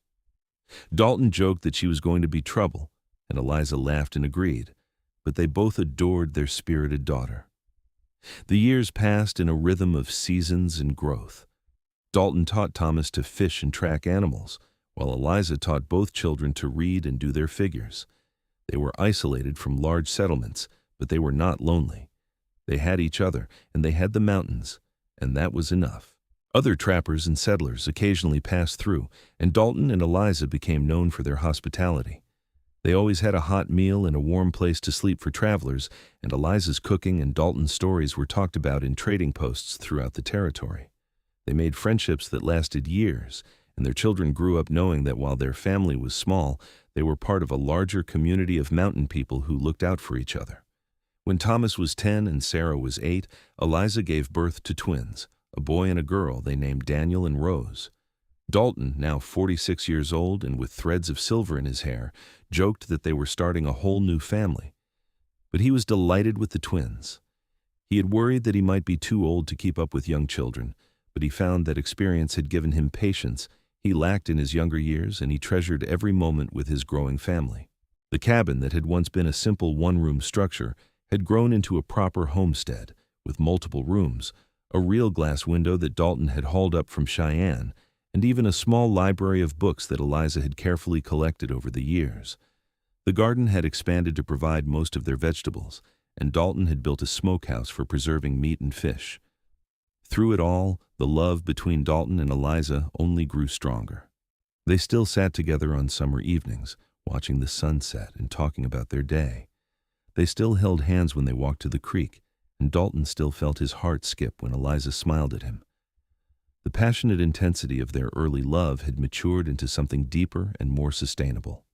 Dalton joked that she was going to be trouble, and Eliza laughed and agreed, but they both adored their spirited daughter. The years passed in a rhythm of seasons and growth. Dalton taught Thomas to fish and track animals, while Eliza taught both children to read and do their figures. They were isolated from large settlements, but they were not lonely. They had each other, and they had the mountains, and that was enough. Other trappers and settlers occasionally passed through, and Dalton and Eliza became known for their hospitality. They always had a hot meal and a warm place to sleep for travelers, and Eliza's cooking and Dalton's stories were talked about in trading posts throughout the territory. They made friendships that lasted years, and their children grew up knowing that while their family was small, they were part of a larger community of mountain people who looked out for each other. When Thomas was 10 and Sarah was 8, Eliza gave birth to twins, a boy and a girl they named Daniel and Rose. Dalton, now 46 years old and with threads of silver in his hair, joked that they were starting a whole new family. But he was delighted with the twins. He had worried that he might be too old to keep up with young children, but he found that experience had given him patience he lacked in his younger years, and he treasured every moment with his growing family. The cabin that had once been a simple one-room structure had grown into a proper homestead, with multiple rooms, a real glass window that Dalton had hauled up from Cheyenne, and even a small library of books that Eliza had carefully collected over the years. The garden had expanded to provide most of their vegetables, and Dalton had built a smokehouse for preserving meat and fish. Through it all, the love between Dalton and Eliza only grew stronger. They still sat together on summer evenings, watching the sunset and talking about their day. They still held hands when they walked to the creek, and Dalton still felt his heart skip when Eliza smiled at him. The passionate intensity of their early love had matured into something deeper and more sustainable,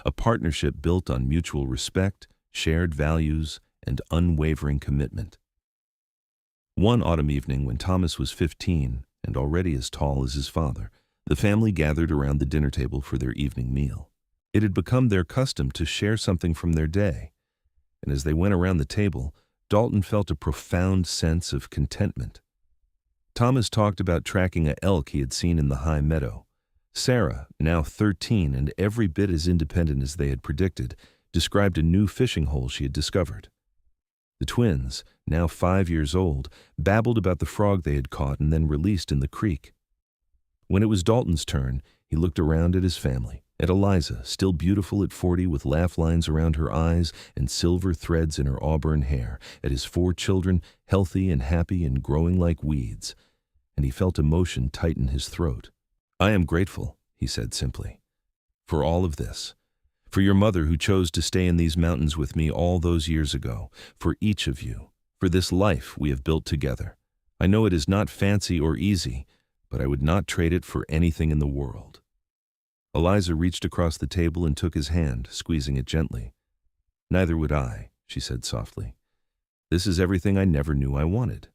a partnership built on mutual respect, shared values, and unwavering commitment. One autumn evening when Thomas was 15 and already as tall as his father, the family gathered around the dinner table for their evening meal. It had become their custom to share something from their day, and as they went around the table, Dalton felt a profound sense of contentment. Thomas talked about tracking an elk he had seen in the high meadow. Sarah, now 13 and every bit as independent as they had predicted, described a new fishing hole she had discovered. The twins, now 5 years old, babbled about the frog they had caught and then released in the creek. When it was Dalton's turn, he looked around at his family, at Eliza, still beautiful at 40 with laugh lines around her eyes and silver threads in her auburn hair, at his 4 children, healthy and happy and growing like weeds, and he felt emotion tighten his throat. "I am grateful," he said simply, "for all of this. For your mother who chose to stay in these mountains with me all those years ago, for each of you, for this life we have built together. I know it is not fancy or easy, but I would not trade it for anything in the world." Eliza reached across the table and took his hand, squeezing it gently. "Neither would I," she said softly. "This is everything I never knew I wanted."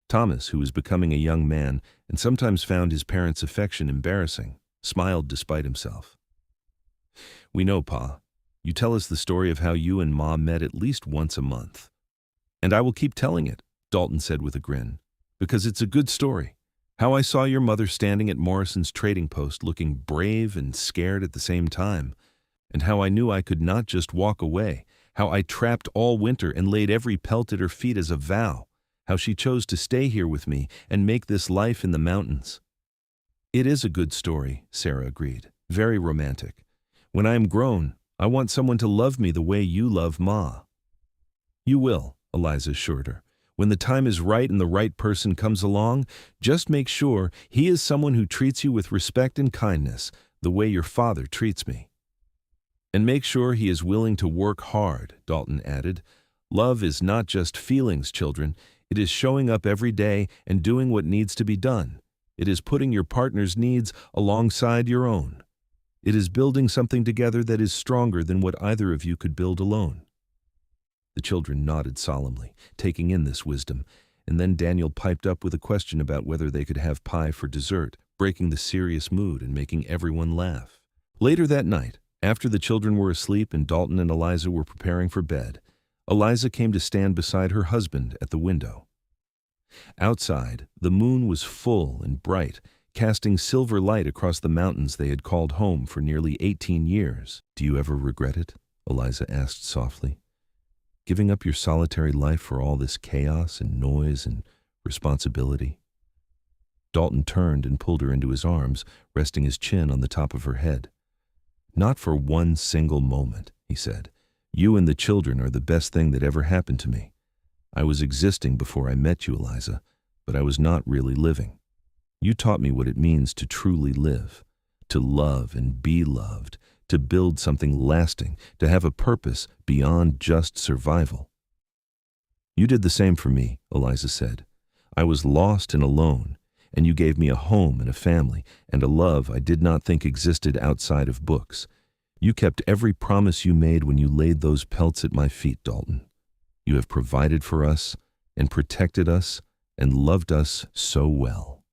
Thomas, who was becoming a young man and sometimes found his parents' affection embarrassing, smiled despite himself. "We know, Pa. You tell us the story of how you and Ma met at least once a month. And I will keep telling it," Dalton said with a grin, "because it's a good story. How I saw your mother standing at Morrison's trading post looking brave and scared at the same time, and how I knew I could not just walk away, how I trapped all winter and laid every pelt at her feet as a vow, how she chose to stay here with me and make this life in the mountains." "It is a good story," Sarah agreed. "Very romantic. When I am grown, I want someone to love me the way you love Ma." "You will," Eliza assured her. "When the time is right and the right person comes along, just make sure he is someone who treats you with respect and kindness, the way your father treats me." "And make sure he is willing to work hard," Dalton added. "Love is not just feelings, children. It is showing up every day and doing what needs to be done. It is putting your partner's needs alongside your own. It is building something together that is stronger than what either of you could build alone." The children nodded solemnly, taking in this wisdom, and then Daniel piped up with a question about whether they could have pie for dessert, breaking the serious mood and making everyone laugh. Later that night, after the children were asleep and Dalton and Eliza were preparing for bed, Eliza came to stand beside her husband at the window. Outside, the moon was full and bright, casting silver light across the mountains they had called home for nearly 18 years. "Do you ever regret it?" Eliza asked softly. "Giving up your solitary life for all this chaos and noise and responsibility?" Dalton turned and pulled her into his arms, resting his chin on the top of her head. "Not for one single moment," he said. "You and the children are the best thing that ever happened to me. I was existing before I met you, Eliza, but I was not really living. You taught me what it means to truly live, to love and be loved, to build something lasting, to have a purpose beyond just survival." "You did the same for me," Eliza said. "I was lost and alone, and you gave me a home and a family and a love I did not think existed outside of books. You kept every promise you made when you laid those pelts at my feet, Dalton. You have provided for us and protected us and loved us so well."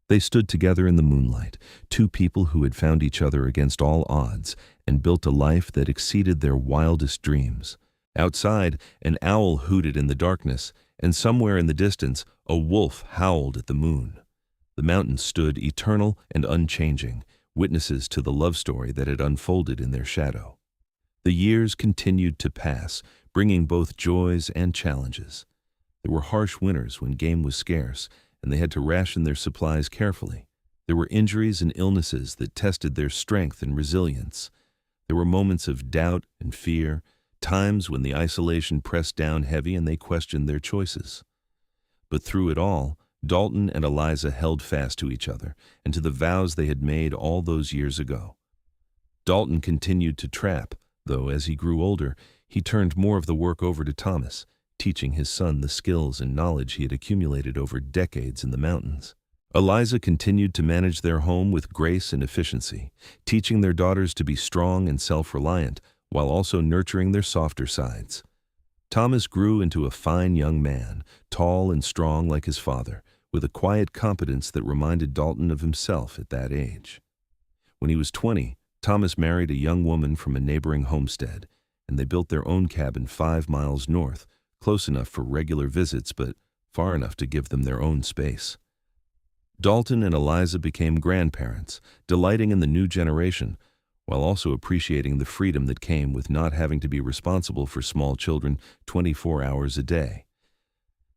They stood together in the moonlight, two people who had found each other against all odds and built a life that exceeded their wildest dreams. Outside, an owl hooted in the darkness, and somewhere in the distance, a wolf howled at the moon. The mountains stood eternal and unchanging, witnesses to the love story that had unfolded in their shadow. The years continued to pass, bringing both joys and challenges. There were harsh winters when game was scarce, and they had to ration their supplies carefully. There were injuries and illnesses that tested their strength and resilience. There were moments of doubt and fear, times when the isolation pressed down heavy and they questioned their choices. But through it all, Dalton and Eliza held fast to each other and to the vows they had made all those years ago. Dalton continued to trap, though as he grew older, he turned more of the work over to Thomas, teaching his son the skills and knowledge he had accumulated over decades in the mountains. Eliza continued to manage their home with grace and efficiency, teaching their daughters to be strong and self-reliant while also nurturing their softer sides. Thomas grew into a fine young man, tall and strong like his father, with a quiet competence that reminded Dalton of himself at that age. When he was 20, Thomas married a young woman from a neighboring homestead, and they built their own cabin 5 miles north, close enough for regular visits but far enough to give them their own space. Dalton and Eliza became grandparents, delighting in the new generation, while also appreciating the freedom that came with not having to be responsible for small children 24 hours a day.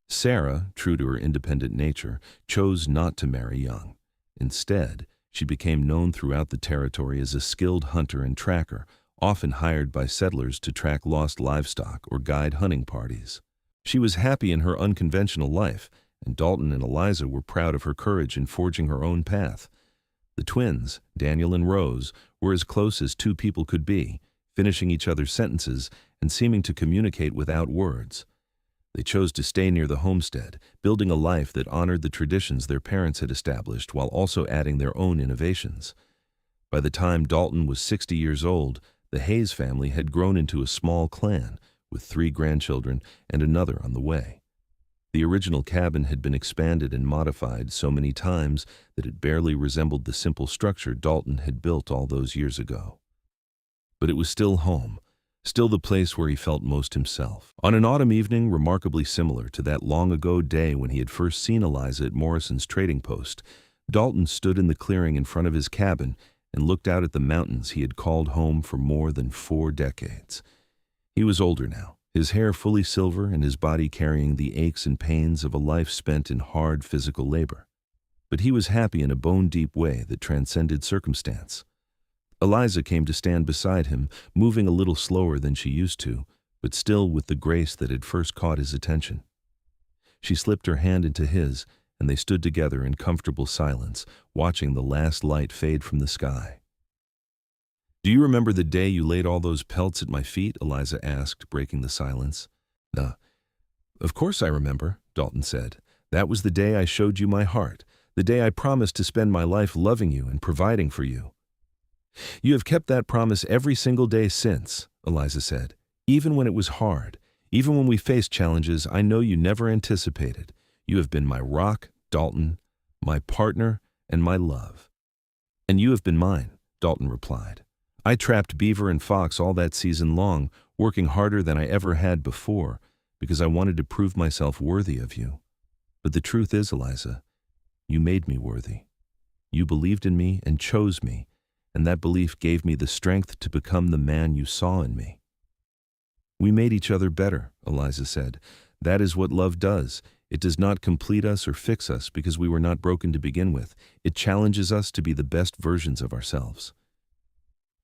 Sarah, true to her independent nature, chose not to marry young. Instead, she became known throughout the territory as a skilled hunter and tracker, often hired by settlers to track lost livestock or guide hunting parties. She was happy in her unconventional life, and Dalton and Eliza were proud of her courage in forging her own path. The twins, Daniel and Rose, were as close as two people could be, finishing each other's sentences and seeming to communicate without words. They chose to stay near the homestead, building a life that honored the traditions their parents had established while also adding their own innovations. By the time Dalton was 60 years old, the Hayes family had grown into a small clan, with 3 grandchildren and another on the way. The original cabin had been expanded and modified so many times that it barely resembled the simple structure Dalton had built all those years ago. But it was still home, still the place where he felt most himself. On an autumn evening remarkably similar to that long-ago day when he had first seen Eliza at Morrison's trading post, Dalton stood in the clearing in front of his cabin and looked out at the mountains he had called home for more than 4 decades. He was older now, his hair fully silver and his body carrying the aches and pains of a life spent in hard physical labor. But he was happy in a bone-deep way that transcended circumstance. Eliza came to stand beside him, moving a little slower than she used to, but still with the grace that had first caught his attention. She slipped her hand into his, and they stood together in comfortable silence, watching the last light fade from the sky. "Do you remember the day you laid all those pelts at my feet?" Eliza asked, breaking the silence. Of course I remember," Dalton said. "That was the day I showed you my heart, the day I promised to spend my life loving you and providing for you." "You have kept that promise every single day since," Eliza said. "Even when it was hard, even when we faced challenges I know you never anticipated. You have been my rock, Dalton, my partner, and my love." "And you have been mine," Dalton replied. "I trapped beaver and fox all that season long, working harder than I ever had before, because I wanted to prove myself worthy of you. But the truth is, Eliza, you made me worthy. You believed in me and chose me, and that belief gave me the strength to become the man you saw in me." "We made each other better," Eliza said. "That is what love does. It does not complete us or fix us because we were not broken to begin with. It challenges us to be the best versions of ourselves."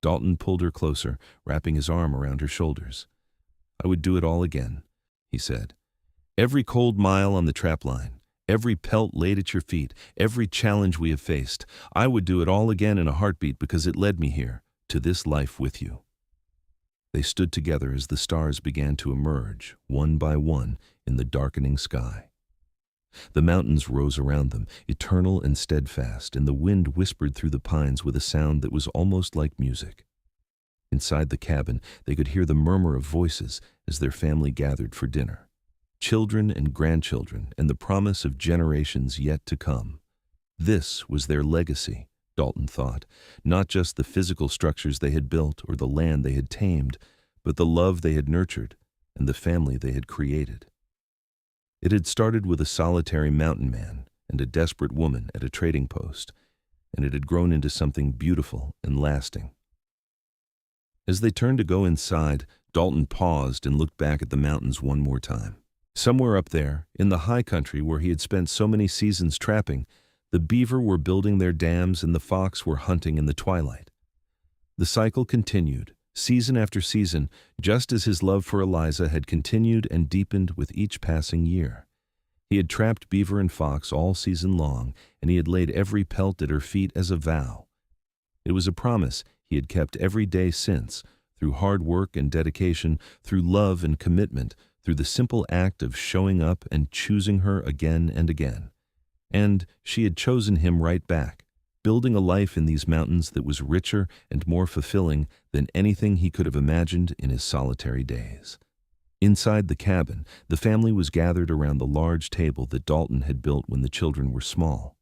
Dalton pulled her closer, wrapping his arm around her shoulders. "I would do it all again," he said. "Every cold mile on the trap line, every pelt laid at your feet, every challenge we have faced, I would do it all again in a heartbeat because it led me here, to this life with you." They stood together as the stars began to emerge, one by one, in the darkening sky. The mountains rose around them, eternal and steadfast, and the wind whispered through the pines with a sound that was almost like music. Inside the cabin, they could hear the murmur of voices as their family gathered for dinner. Children and grandchildren, and the promise of generations yet to come. This was their legacy, Dalton thought, not just the physical structures they had built or the land they had tamed, but the love they had nurtured and the family they had created. It had started with a solitary mountain man and a desperate woman at a trading post, and it had grown into something beautiful and lasting. As they turned to go inside, Dalton paused and looked back at the mountains one more time. Somewhere up there, in the high country where he had spent so many seasons trapping, the beaver were building their dams and the fox were hunting in the twilight. The cycle continued, season after season, just as his love for Eliza had continued and deepened with each passing year. He had trapped beaver and fox all season long, and he had laid every pelt at her feet as a vow. It was a promise he had kept every day since, through hard work and dedication, through love and commitment, through the simple act of showing up and choosing her again and again. And she had chosen him right back, building a life in these mountains that was richer and more fulfilling than anything he could have imagined in his solitary days. Inside the cabin, the family was gathered around the large table that Dalton had built when the children were small.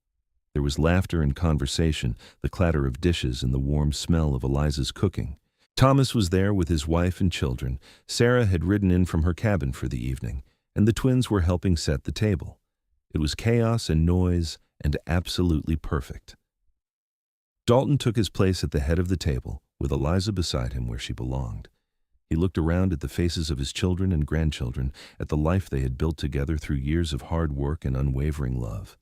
There was laughter and conversation, the clatter of dishes and the warm smell of Eliza's cooking. Thomas was there with his wife and children. Sarah had ridden in from her cabin for the evening, and the twins were helping set the table. It was chaos and noise and absolutely perfect. Dalton took his place at the head of the table, with Eliza beside him where she belonged. He looked around at the faces of his children and grandchildren, at the life they had built together through years of hard work and unwavering love.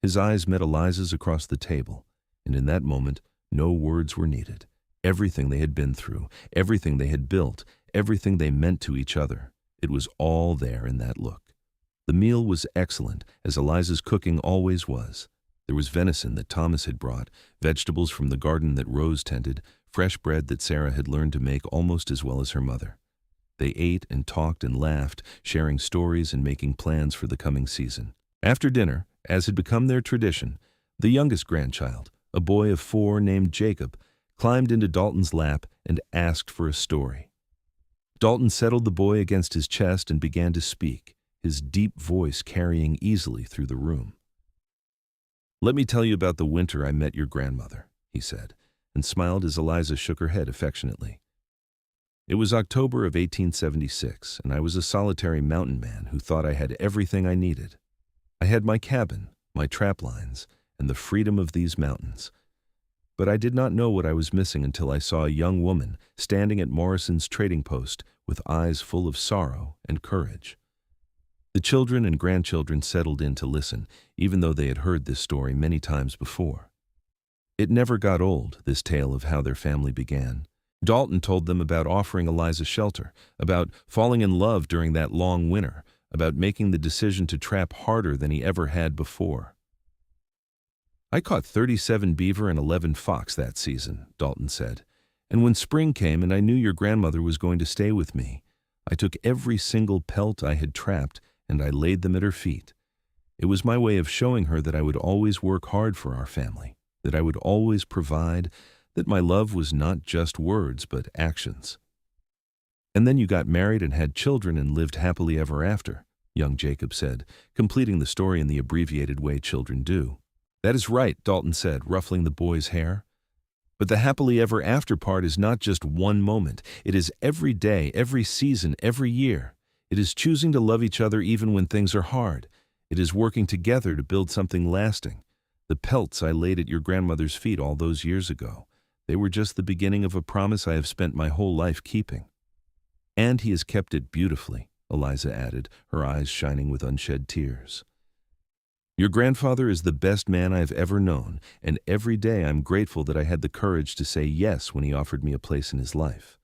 His eyes met Eliza's across the table, and in that moment, no words were needed. Everything they had been through, everything they had built, everything they meant to each other, it was all there in that look. The meal was excellent, as Eliza's cooking always was. There was venison that Thomas had brought, vegetables from the garden that Rose tended, fresh bread that Sarah had learned to make almost as well as her mother. They ate and talked and laughed, sharing stories and making plans for the coming season. After dinner, as had become their tradition, the youngest grandchild, a boy of 4 named Jacob, climbed into Dalton's lap and asked for a story. Dalton settled the boy against his chest and began to speak, his deep voice carrying easily through the room. "Let me tell you about the winter I met your grandmother," he said, and smiled as Eliza shook her head affectionately. "It was October of 1876, and I was a solitary mountain man who thought I had everything I needed. I had my cabin, my trap lines, and the freedom of these mountains. But I did not know what I was missing until I saw a young woman standing at Morrison's trading post with eyes full of sorrow and courage." The children and grandchildren settled in to listen, even though they had heard this story many times before. It never got old, this tale of how their family began. Dalton told them about offering Eliza shelter, about falling in love during that long winter, about making the decision to trap harder than he ever had before. "I caught 37 beaver and 11 fox that season," Dalton said. "And when spring came and I knew your grandmother was going to stay with me, I took every single pelt I had trapped and I laid them at her feet. It was my way of showing her that I would always work hard for our family, that I would always provide, that my love was not just words but actions." "And then you got married and had children and lived happily ever after," young Jacob said, completing the story in the abbreviated way children do. "That is right," Dalton said, ruffling the boy's hair. "But the happily ever after part is not just one moment. It is every day, every season, every year. It is choosing to love each other even when things are hard. It is working together to build something lasting. The pelts I laid at your grandmother's feet all those years ago, they were just the beginning of a promise I have spent my whole life keeping." "And he has kept it beautifully," Eliza added, her eyes shining with unshed tears. "Your grandfather is the best man I have ever known, and every day I'm grateful that I had the courage to say yes when he offered me a place in his life."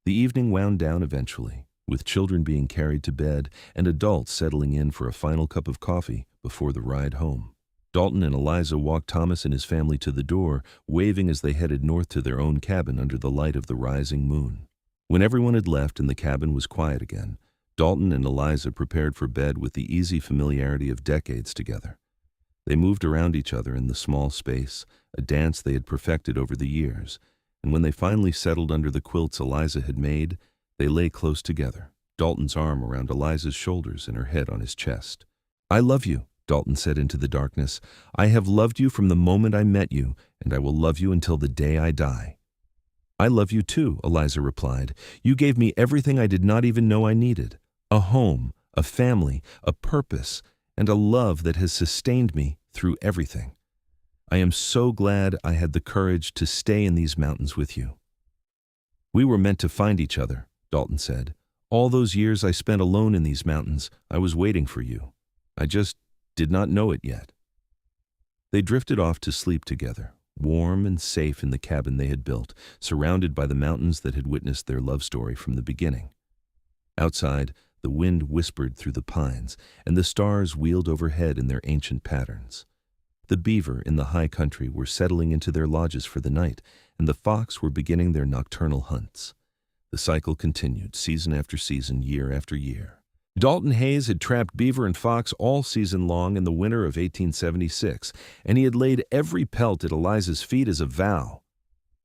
The evening wound down eventually, with children being carried to bed and adults settling in for a final cup of coffee before the ride home. Dalton and Eliza walked Thomas and his family to the door, waving as they headed north to their own cabin under the light of the rising moon. When everyone had left and the cabin was quiet again, Dalton and Eliza prepared for bed with the easy familiarity of decades together. They moved around each other in the small space, a dance they had perfected over the years, and when they finally settled under the quilts Eliza had made, they lay close together, Dalton's arm around Eliza's shoulders and her head on his chest. "I love you," Dalton said into the darkness. "I have loved you from the moment I met you, and I will love you until the day I die." "I love you too," Eliza replied. "You gave me everything I did not even know I needed. A home, a family, a purpose, and a love that has sustained me through everything. I am so glad I had the courage to stay in these mountains with you." "We were meant to find each other," Dalton said. "All those years I spent alone in these mountains, I was waiting for you. I just did not know it yet." They drifted off to sleep together, warm and safe in the cabin they had built, surrounded by the mountains that had witnessed their love story from the beginning. Outside, the wind whispered through the pines, and the stars wheeled overhead in their ancient patterns. The beaver in the high country were settling into their lodges for the night, and the fox were beginning their nocturnal hunts. The cycle continued, season after season, year after year. Dalton Hayes had trapped beaver and fox all season long in the winter of 1876, and he had laid every pelt at Eliza's feet as a vow.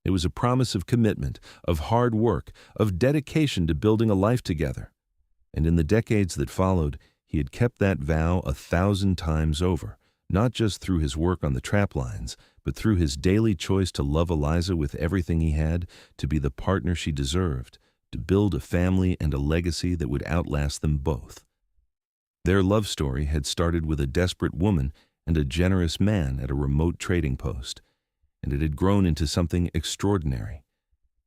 It was a promise of commitment, of hard work, of dedication to building a life together. And in the decades that followed, he had kept that vow 1,000 times over, not just through his work on the trap lines, but through his daily choice to love Eliza with everything he had, to be the partner she deserved, to build a family and a legacy that would outlast them both. Their love story had started with a desperate woman and a generous man at a remote trading post, and it had grown into something extraordinary.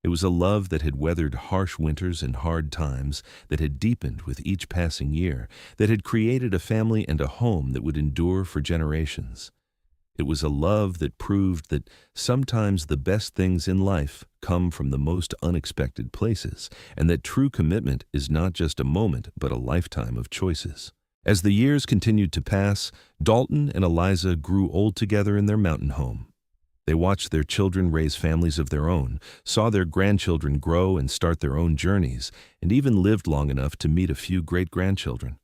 It was a love that had weathered harsh winters and hard times, that had deepened with each passing year, that had created a family and a home that would endure for generations. It was a love that proved that sometimes the best things in life come from the most unexpected places, and that true commitment is not just a moment but a lifetime of choices. As the years continued to pass, Dalton and Eliza grew old together in their mountain home. They watched their children raise families of their own, saw their grandchildren grow and start their own journeys, and even lived long enough to meet a few great-grandchildren.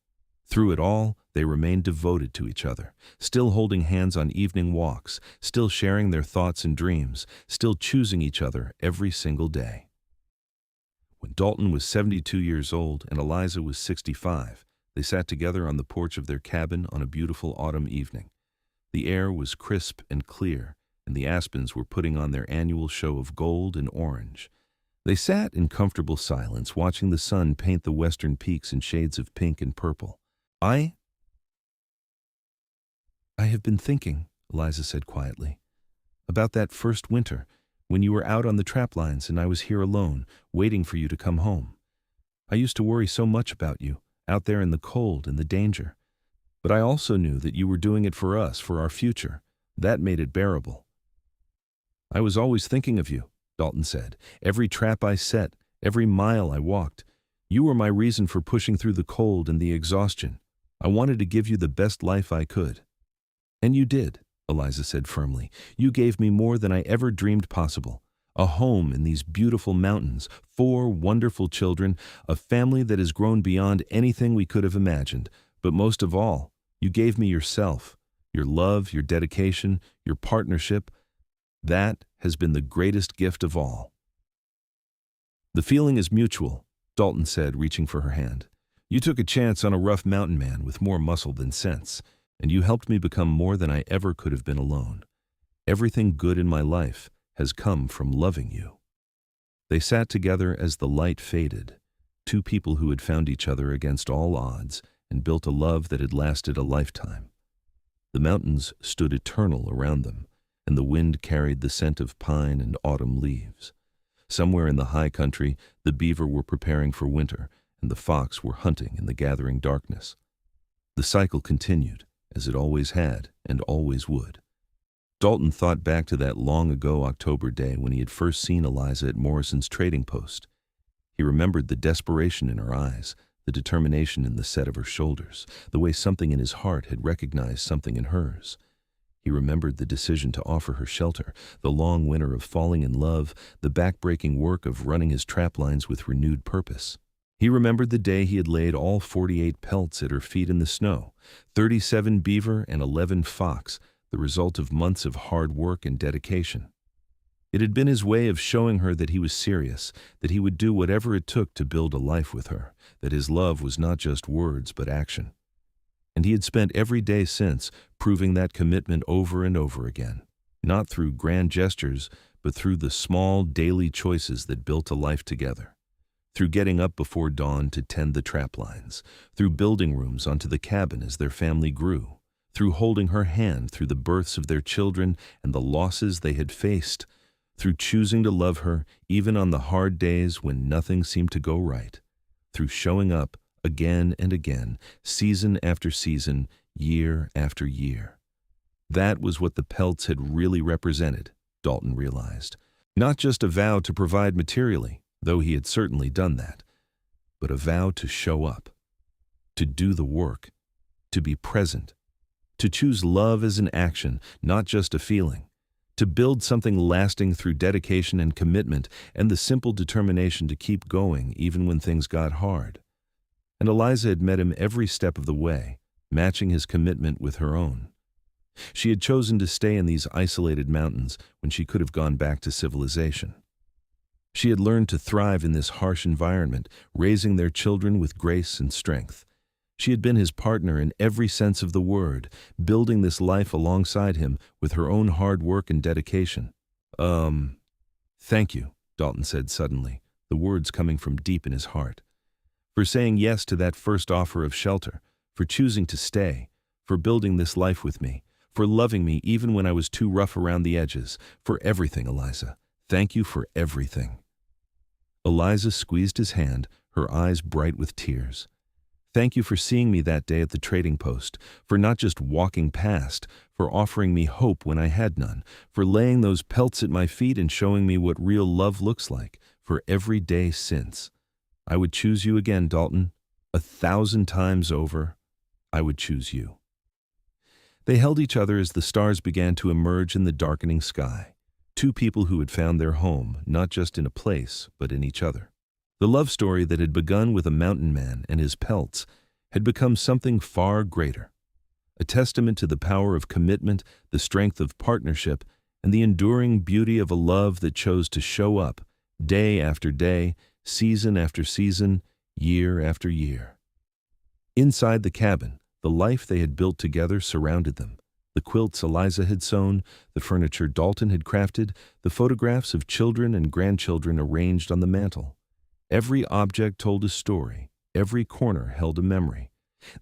Through it all, they remained devoted to each other, still holding hands on evening walks, still sharing their thoughts and dreams, still choosing each other every single day. When Dalton was 72 years old and Eliza was 65, they sat together on the porch of their cabin on a beautiful autumn evening. The air was crisp and clear, and the aspens were putting on their annual show of gold and orange. They sat in comfortable silence, watching the sun paint the western peaks in shades of pink and purple. I have been thinking," Eliza said quietly, "about that first winter, when you were out on the trap lines and I was here alone, waiting for you to come home. I used to worry so much about you, out there in the cold and the danger. But I also knew that you were doing it for us, for our future. That made it bearable. "I was always thinking of you," Dalton said. "Every trap I set, every mile I walked. You were my reason for pushing through the cold and the exhaustion. I wanted to give you the best life I could." "And you did," Eliza said firmly. "You gave me more than I ever dreamed possible. A home in these beautiful mountains, 4 wonderful children, a family that has grown beyond anything we could have imagined. But most of all, you gave me yourself, your love, your dedication, your partnership. That has been the greatest gift of all." "The feeling is mutual," Dalton said, reaching for her hand. "You took a chance on a rough mountain man with more muscle than sense, and you helped me become more than I ever could have been alone. Everything good in my life has come from loving you." They sat together as the light faded, 2 people who had found each other against all odds and built a love that had lasted a lifetime. The mountains stood eternal around them, and the wind carried the scent of pine and autumn leaves. Somewhere in the high country, the beaver were preparing for winter, and the fox were hunting in the gathering darkness. The cycle continued, as it always had and always would. Dalton thought back to that long-ago October day when he had first seen Eliza at Morrison's trading post. He remembered the desperation in her eyes, the determination in the set of her shoulders, the way something in his heart had recognized something in hers. He remembered the decision to offer her shelter, the long winter of falling in love, the back-breaking work of running his trap lines with renewed purpose. He remembered the day he had laid all 48 pelts at her feet in the snow, 37 beaver and 11 fox, the result of months of hard work and dedication. It had been his way of showing her that he was serious, that he would do whatever it took to build a life with her, that his love was not just words but action. And he had spent every day since proving that commitment over and over again, not through grand gestures, but through the small daily choices that built a life together. Through getting up before dawn to tend the trap lines, through building rooms onto the cabin as their family grew, through holding her hand through the births of their children and the losses they had faced, through choosing to love her even on the hard days when nothing seemed to go right, through showing up again and again, season after season, year after year. That was what the Pelts had really represented, Dalton realized. Not just a vow to provide materially, though he had certainly done that, but a vow to show up, to do the work, to be present, to choose love as an action, not just a feeling, to build something lasting through dedication and commitment and the simple determination to keep going even when things got hard. And Eliza had met him every step of the way, matching his commitment with her own. She had chosen to stay in these isolated mountains when she could have gone back to civilization. She had learned to thrive in this harsh environment, raising their children with grace and strength. She had been his partner in every sense of the word, building this life alongside him with her own hard work and dedication. Thank you, Dalton said suddenly, the words coming from deep in his heart. For saying yes to that first offer of shelter, for choosing to stay, for building this life with me, for loving me even when I was too rough around the edges, for everything, Eliza. Thank you for everything. Eliza squeezed his hand, her eyes bright with tears. Thank you for seeing me that day at the trading post, for not just walking past, for offering me hope when I had none, for laying those pelts at my feet and showing me what real love looks like, for every day since. I would choose you again, Dalton. 1,000 times over, I would choose you. They held each other as the stars began to emerge in the darkening sky. 2 people who had found their home, not just in a place, but in each other. The love story that had begun with a mountain man and his pelts had become something far greater, a testament to the power of commitment, the strength of partnership, and the enduring beauty of a love that chose to show up day after day, season after season, year after year. Inside the cabin, the life they had built together surrounded them. The quilts Eliza had sewn, the furniture Dalton had crafted, the photographs of children and grandchildren arranged on the mantel. Every object told a story, every corner held a memory.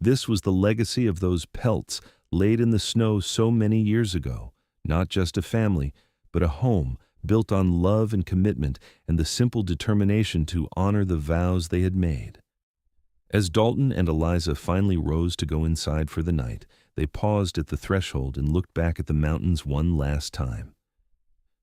This was the legacy of those pelts laid in the snow so many years ago, not just a family, but a home built on love and commitment and the simple determination to honor the vows they had made. As Dalton and Eliza finally rose to go inside for the night, they paused at the threshold and looked back at the mountains one last time.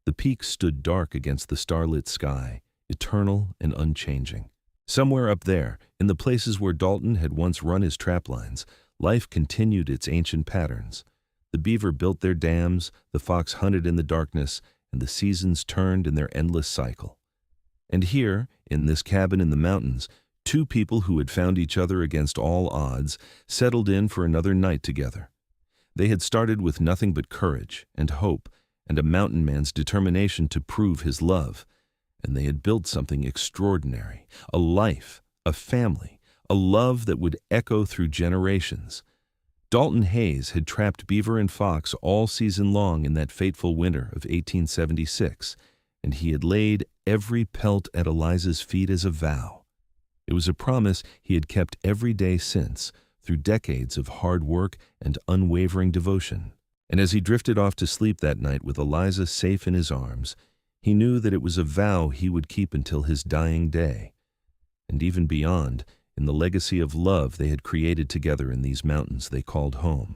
The peaks stood dark against the starlit sky, eternal and unchanging. Somewhere up there, in the places where Dalton had once run his trap lines, life continued its ancient patterns. The beaver built their dams, the fox hunted in the darkness, and the seasons turned in their endless cycle. And here, in this cabin in the mountains, two people who had found each other against all odds settled in for another night together. They had started with nothing but courage and hope and a mountain man's determination to prove his love, and they had built something extraordinary, a life, a family, a love that would echo through generations. Dalton Hayes had trapped beaver and fox all season long in that fateful winter of 1876, and he had laid every pelt at Eliza's feet as a vow. It was a promise he had kept every day since, through decades of hard work and unwavering devotion. And as he drifted off to sleep that night with Eliza safe in his arms, he knew that it was a vow he would keep until his dying day, and even beyond, in the legacy of love they had created together in these mountains they called home.